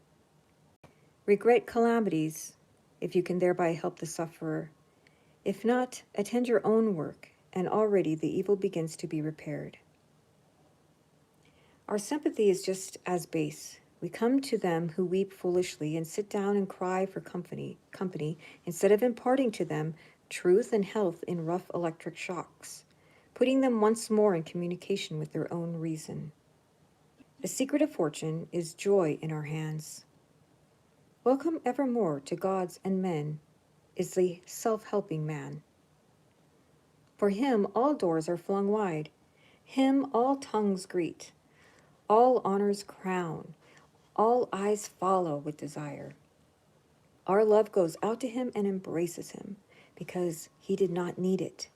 Speaker 1: Regret calamities, if you can thereby help the sufferer. If not, attend your own work, and already the evil begins to be repaired. Our sympathy is just as base. We come to them who weep foolishly and sit down and cry for company, instead of imparting to them truth and health in rough electric shocks, putting them once more in communication with their own reason. The secret of fortune is joy in our hands. Welcome evermore to gods and men is the self-helping man. For him all doors are flung wide, him all tongues greet, All honors crown, all eyes follow with desire. Our love goes out to him and embraces him because he did not need it.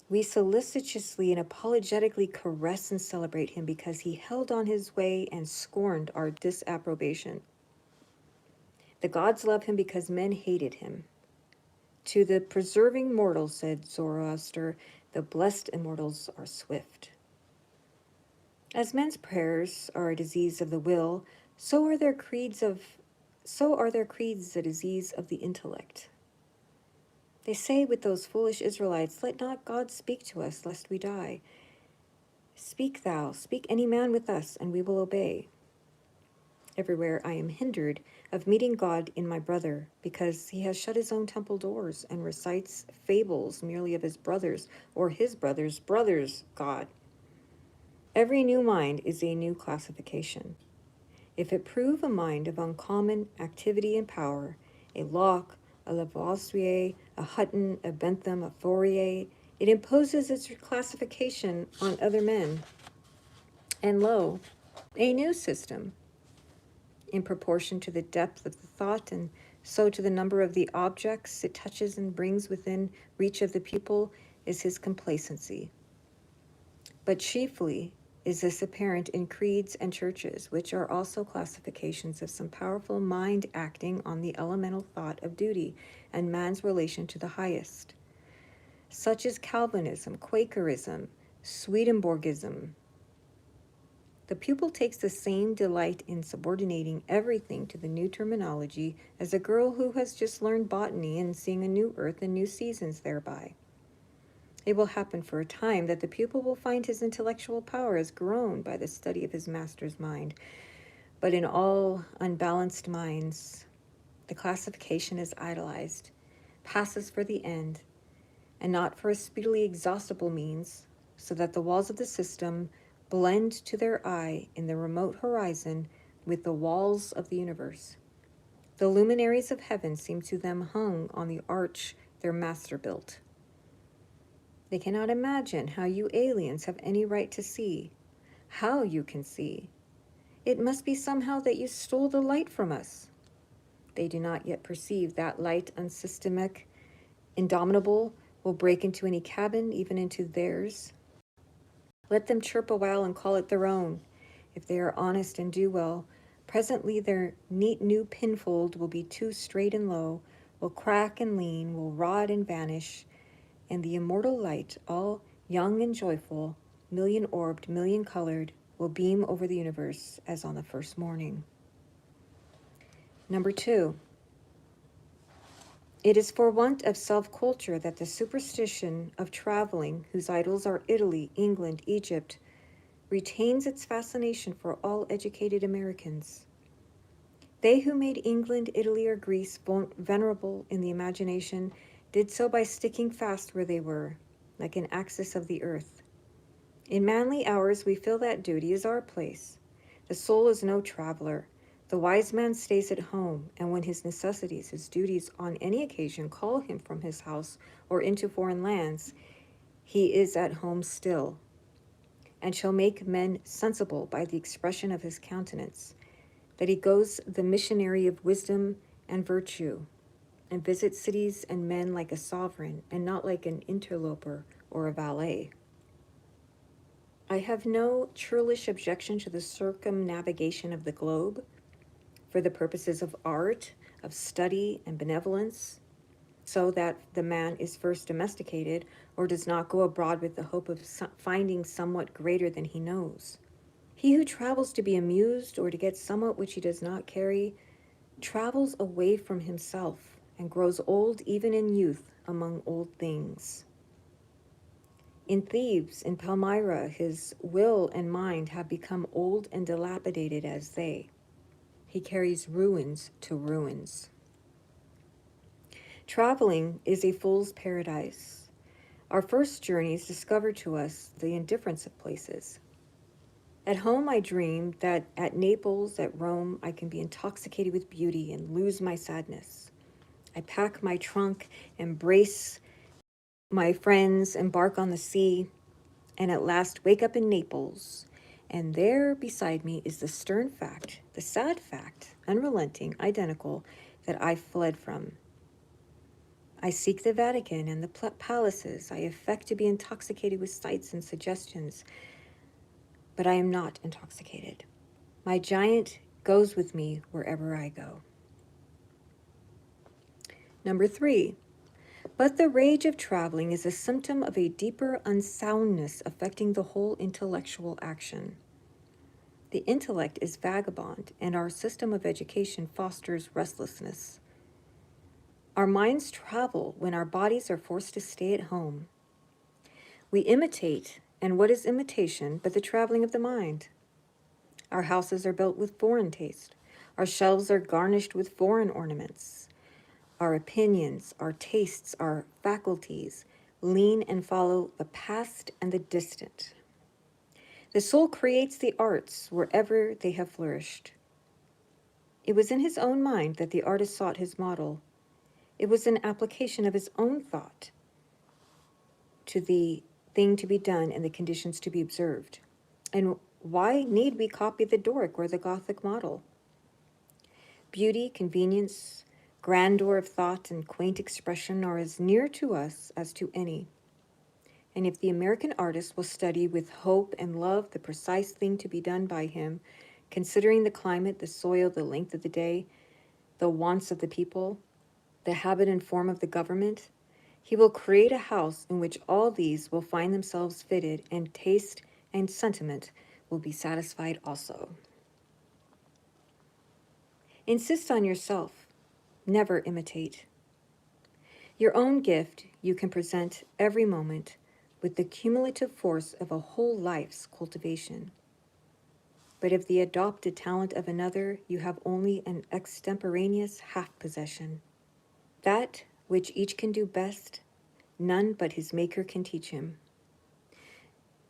Speaker 1: We solicitously and apologetically caress and celebrate him because he held on his way and scorned our disapprobation. The gods love him because men hated him. To the preserving mortals, said Zoroaster, the blessed immortals are swift. As men's prayers are a disease of the will, so are their creeds a disease of the intellect. They say with those foolish Israelites, let not God speak to us, lest we die. Speak thou, speak any man with us, and we will obey. Everywhere I am hindered of meeting God in my brother, because he has shut his own temple doors and recites fables merely of his brothers, or his brother's God. Every new mind is a new classification. If it prove a mind of uncommon activity and power, a Locke, a Lavoisier, a Hutton, a Bentham, a Fourier, it imposes its classification on other men. And lo, a new system, in proportion to the depth of the thought and so to the number of the objects it touches and brings within reach of the pupil, is his complacency. But chiefly is this apparent in creeds and churches, which are also classifications of some powerful mind acting on the elemental thought of duty and man's relation to the highest. Such as Calvinism, Quakerism, Swedenborgism. The pupil takes the same delight in subordinating everything to the new terminology as a girl who has just learned botany and seeing a new earth and new seasons thereby. It will happen for a time that the pupil will find his intellectual power has grown by the study of his master's mind. But in all unbalanced minds, the classification is idolized, passes for the end, and not for a speedily exhaustible means, so that the walls of the system blend to their eye in the remote horizon with the walls of the universe. The luminaries of heaven seem to them hung on the arch their master built. They cannot imagine how you aliens have any right to see, how you can see. It must be somehow that you stole the light from us. They do not yet perceive that light, unsystemic, indomitable, will break into any cabin, even into theirs. Let them chirp a while and call it their own. If they are honest and do well, presently their neat new pinfold will be too straight and low, will crack and lean, will rot and vanish, and the immortal light, all young and joyful, million-orbed, million-colored, will beam over the universe as on the first morning. Number 2. It is for want of self-culture that the superstition of traveling, whose idols are Italy, England, Egypt, retains its fascination for all educated Americans. They who made England, Italy, or Greece venerable in the imagination did so by sticking fast where they were, like an axis of the earth. In manly hours we feel that duty is our place. The soul is no traveler. The wise man stays at home, and when his necessities, his duties on any occasion call him from his house or into foreign lands, he is at home still, and shall make men sensible by the expression of his countenance, that he goes the missionary of wisdom and virtue, and visits cities and men like a sovereign, and not like an interloper or a valet. I have no churlish objection to the circumnavigation of the globe for the purposes of art, of study, and benevolence, so that the man is first domesticated or does not go abroad with the hope of finding somewhat greater than he knows. He who travels to be amused or to get somewhat which he does not carry travels away from himself and grows old even in youth among old things. In Thebes, in Palmyra, his will and mind have become old and dilapidated as they. He carries ruins to ruins. Traveling is a fool's paradise. Our first journeys discover to us the indifference of places. At home I dream that at Naples, at Rome, I can be intoxicated with beauty and lose my sadness. I pack my trunk, embrace my friends, embark on the sea, and at last wake up in Naples And there beside me is the stern fact, the sad fact, unrelenting, identical, that I fled from. I seek the Vatican and the palaces. I affect to be intoxicated with sights and suggestions, but I am not intoxicated. My giant goes with me wherever I go. Number 3, but the rage of traveling is a symptom of a deeper unsoundness affecting the whole intellectual action. The intellect is vagabond, and our system of education fosters restlessness. Our minds travel when our bodies are forced to stay at home. We imitate, and what is imitation but the traveling of the mind? Our houses are built with foreign taste. Our shelves are garnished with foreign ornaments. Our opinions, our tastes, our faculties lean and follow the past and the distant. The soul creates the arts wherever they have flourished. It was in his own mind that the artist sought his model. It was an application of his own thought to the thing to be done and the conditions to be observed. And why need we copy the Doric or the Gothic model? Beauty, convenience, grandeur of thought, and quaint expression are as near to us as to any. And if the American artist will study with hope and love the precise thing to be done by him, considering the climate, the soil, the length of the day, the wants of the people, the habit and form of the government, he will create a house in which all these will find themselves fitted, and taste and sentiment will be satisfied also. Insist on yourself. Never imitate. Your own gift you can present every moment with the cumulative force of a whole life's cultivation. But if the adopted talent of another, you have only an extemporaneous half-possession. That which each can do best, none but his Maker can teach him.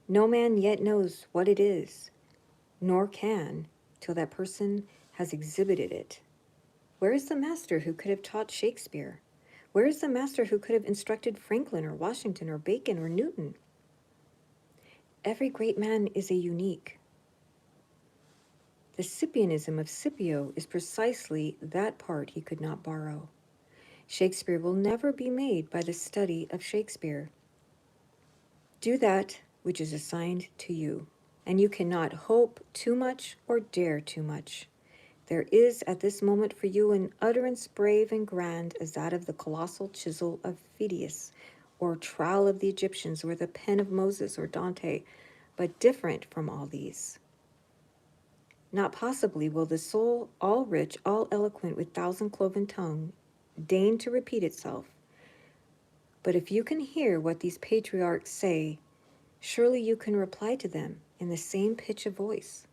Speaker 1: No man yet knows what it is, nor can, till that person has exhibited it. Where is the master who could have taught Shakespeare? Where is the master who could have instructed Franklin or Washington or Bacon or Newton? Every great man is a unique. The Scipianism of Scipio is precisely that part he could not borrow. Shakespeare will never be made by the study of Shakespeare. Do that which is assigned to you, and you cannot hope too much or dare too much. There is at this moment for you an utterance brave and grand as that of the colossal chisel of Phidias, or trowel of the Egyptians, or the pen of Moses or Dante, but different from all these. Not possibly will the soul, all rich, all eloquent, with thousand-cloven tongue, deign to repeat itself. But if you can hear what these patriarchs say, surely you can reply to them in the same pitch of voice.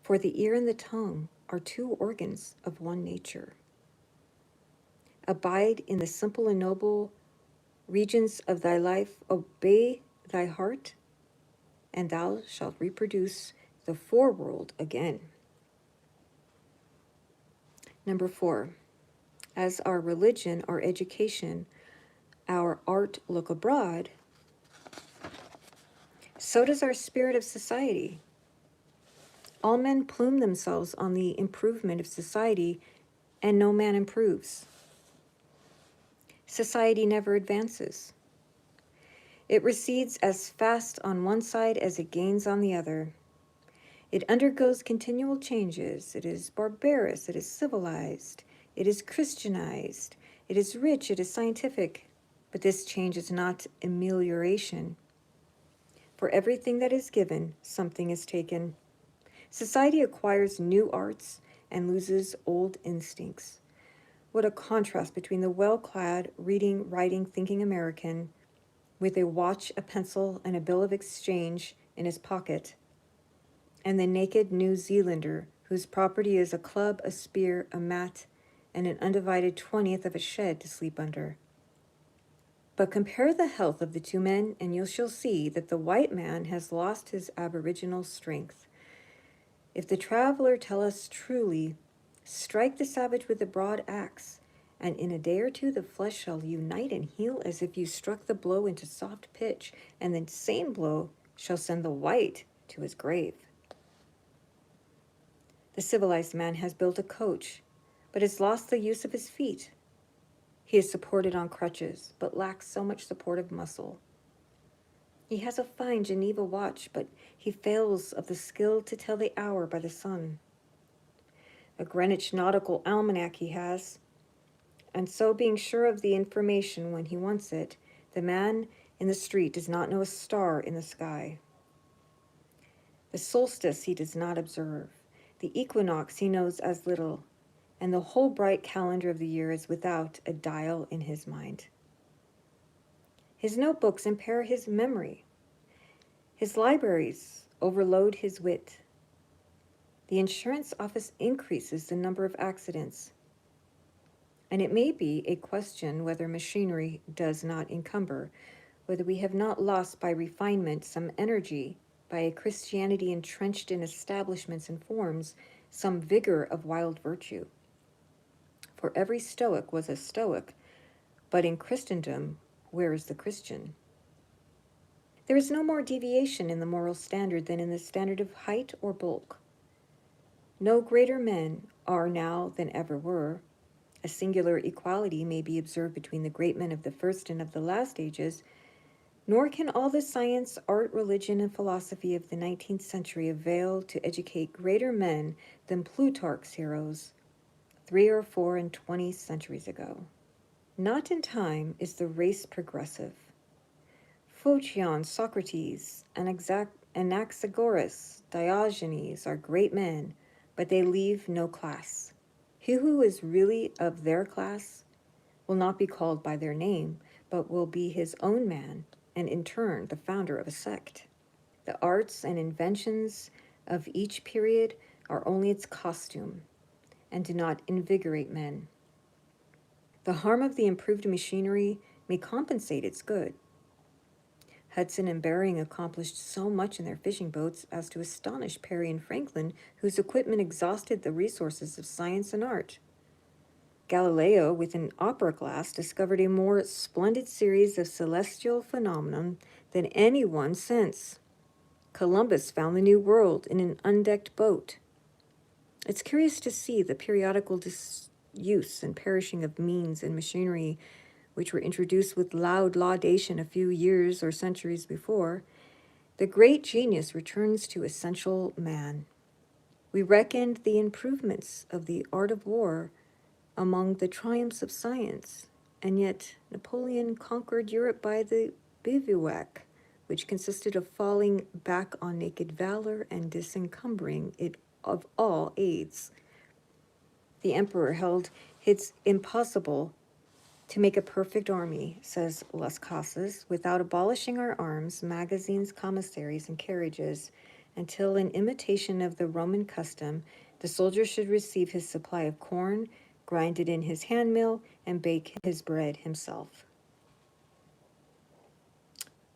Speaker 1: For the ear and the tongue are two organs of one nature. Abide in the simple and noble regions of thy life, obey thy heart, and thou shalt reproduce the foreworld again. Number 4, as our religion, our education, our art look abroad, so does our spirit of society. All men plume themselves on the improvement of society, and no man improves. Society never advances. It recedes as fast on one side as it gains on the other. It undergoes continual changes. It is barbarous, it is civilized, it is Christianized, it is rich, it is scientific. But this change is not amelioration. For everything that is given, something is taken. Society acquires new arts and loses old instincts. What a contrast between the well-clad, reading, writing, thinking American with a watch, a pencil, and a bill of exchange in his pocket, and the naked New Zealander whose property is a club, a spear, a mat, and an undivided 20th of a shed to sleep under. But compare the health of the two men, and you shall see that the white man has lost his aboriginal strength. If the traveler tell us truly, strike the savage with the broad axe, and in a day or two the flesh shall unite and heal as if you struck the blow into soft pitch, and the same blow shall send the white to his grave. The civilized man has built a coach, but has lost the use of his feet. He is supported on crutches, but lacks so much supportive muscle. He has a fine Geneva watch, but he fails of the skill to tell the hour by the sun. A Greenwich nautical almanac he has, and so being sure of the information when he wants it, the man in the street does not know a star in the sky. The solstice he does not observe. The equinox he knows as little, and the whole bright calendar of the year is without a dial in his mind. His notebooks impair his memory. His libraries overload his wit. The insurance office increases the number of accidents. And it may be a question whether machinery does not encumber, whether we have not lost by refinement some energy, by a Christianity entrenched in establishments and forms, some vigor of wild virtue. For every Stoic was a Stoic, but in Christendom, where is the Christian? There is no more deviation in the moral standard than in the standard of height or bulk. No greater men are now than ever were. A singular equality may be observed between the great men of the first and of the last ages, nor can all the science, art, religion, and philosophy of the 19th century avail to educate greater men than Plutarch's heroes 3 or 4 and 20 centuries ago. Not in time is the race progressive. Phocion, Socrates, Anaxagoras, Diogenes are great men, but they leave no class. He who is really of their class will not be called by their name, but will be his own man, and in turn the founder of a sect. The arts and inventions of each period are only its costume, and do not invigorate men. The harm of the improved machinery may compensate its good. Hudson and Bering accomplished so much in their fishing boats as to astonish Perry and Franklin, whose equipment exhausted the resources of science and art. Galileo, with an opera glass, discovered a more splendid series of celestial phenomena than anyone since. Columbus found the New World in an undecked boat. It's curious to see the periodical disuse and perishing of means and machinery which were introduced with loud laudation a few years or centuries before. The great genius returns to essential man. We reckoned the improvements of the art of war among the triumphs of science, and yet Napoleon conquered Europe by the bivouac, which consisted of falling back on naked valor and disencumbering it of all aids. The emperor held it impossible to make a perfect army, says Las Casas, without abolishing our arms, magazines, commissaries, and carriages, until, in imitation of the Roman custom, the soldier should receive his supply of corn, grind it in his hand mill, and bake his bread himself.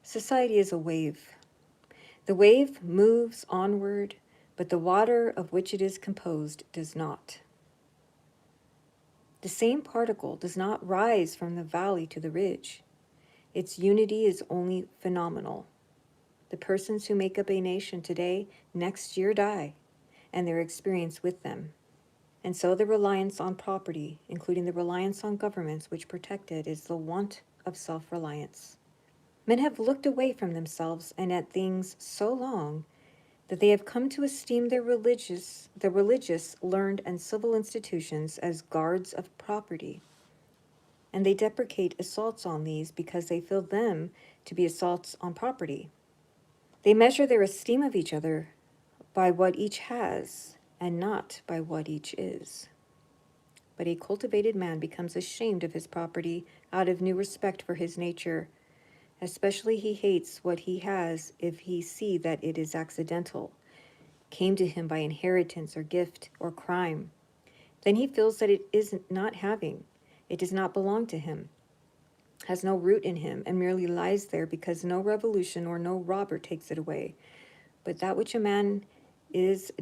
Speaker 1: Society is a wave. The wave moves onward, but the water of which it is composed does not. The same particle does not rise from the valley to the ridge. Its unity is only phenomenal. The persons who make up a nation today, next year die, and their experience with them. And so the reliance on property, including the reliance on governments which protect it, is the want of self-reliance. Men have looked away from themselves and at things so long that they have come to esteem the religious, learned, and civil institutions as guards of property. And they deprecate assaults on these because they feel them to be assaults on property. They measure their esteem of each other by what each has, and not by what each is. But a cultivated man becomes ashamed of his property out of new respect for his nature. Especially he hates what he has if he see that it is accidental, came to him by inheritance or gift or crime. Then he feels that it is not having, it does not belong to him, has no root in him, and merely lies there because no revolution or no robber takes it away. But that which a man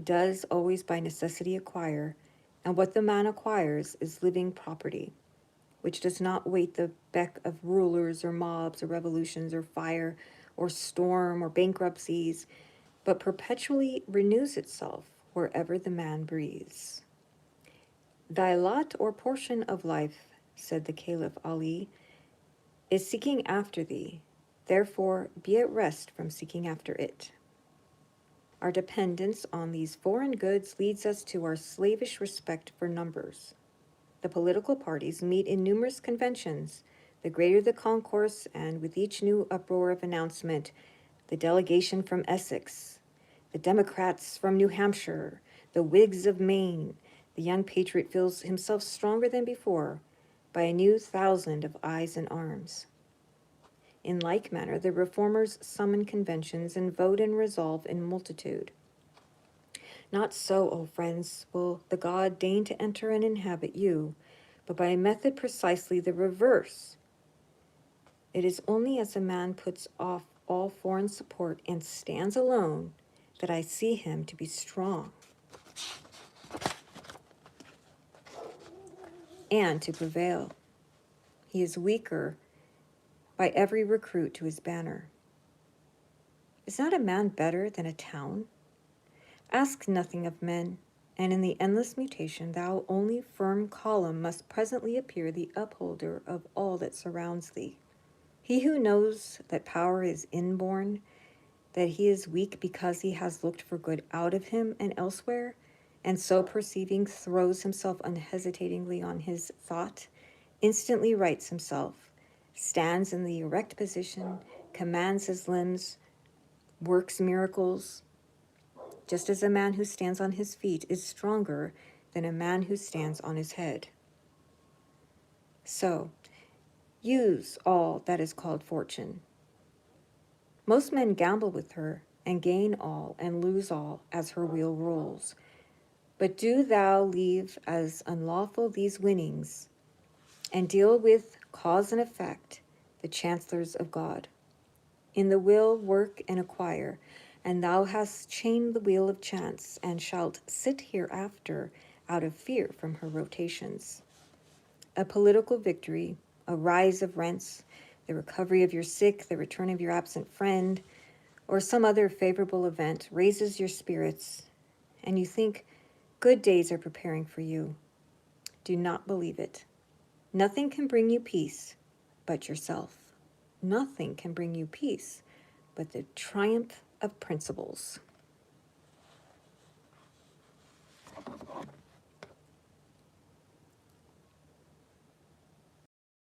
Speaker 1: does always by necessity acquire, and what the man acquires is living property, which does not wait the beck of rulers or mobs or revolutions or fire or storm or bankruptcies, but perpetually renews itself wherever the man breathes. Thy lot or portion of life, said the Caliph Ali, is seeking after thee. Therefore, be at rest from seeking after it. Our dependence on these foreign goods leads us to our slavish respect for numbers. The political parties meet in numerous conventions. The greater the concourse, and with each new uproar of announcement, the delegation from Essex, the Democrats from New Hampshire, the Whigs of Maine, the young patriot feels himself stronger than before by a new thousand of eyes and arms. In like manner, the reformers summon conventions and vote and resolve in multitude. Not so, O friends, will the God deign to enter and inhabit you, but by a method precisely the reverse. It is only as a man puts off all foreign support and stands alone that I see him to be strong and to prevail. He is weaker by every recruit to his banner. Is not a man better than a town? Ask nothing of men, and in the endless mutation thou only firm column must presently appear the upholder of all that surrounds thee. He who knows that power is inborn, that he is weak because he has looked for good out of him and elsewhere, and so perceiving throws himself unhesitatingly on his thought, instantly rights himself, stands in the erect position, commands his limbs, works miracles, just as a man who stands on his feet is stronger than a man who stands on his head. So, use all that is called fortune. Most men gamble with her and gain all and lose all as her wheel rolls. But do thou leave as unlawful these winnings and deal with cause and effect, the chancellors of God. In the will work and acquire, and thou hast chained the wheel of chance, and shalt sit hereafter out of fear from her rotations. A political victory, a rise of rents, the recovery of your sick, the return of your absent friend, or some other favorable event raises your spirits, and you think good days are preparing for you. Do not believe it. Nothing can bring you peace but yourself. Nothing can bring you peace but the triumph of principles.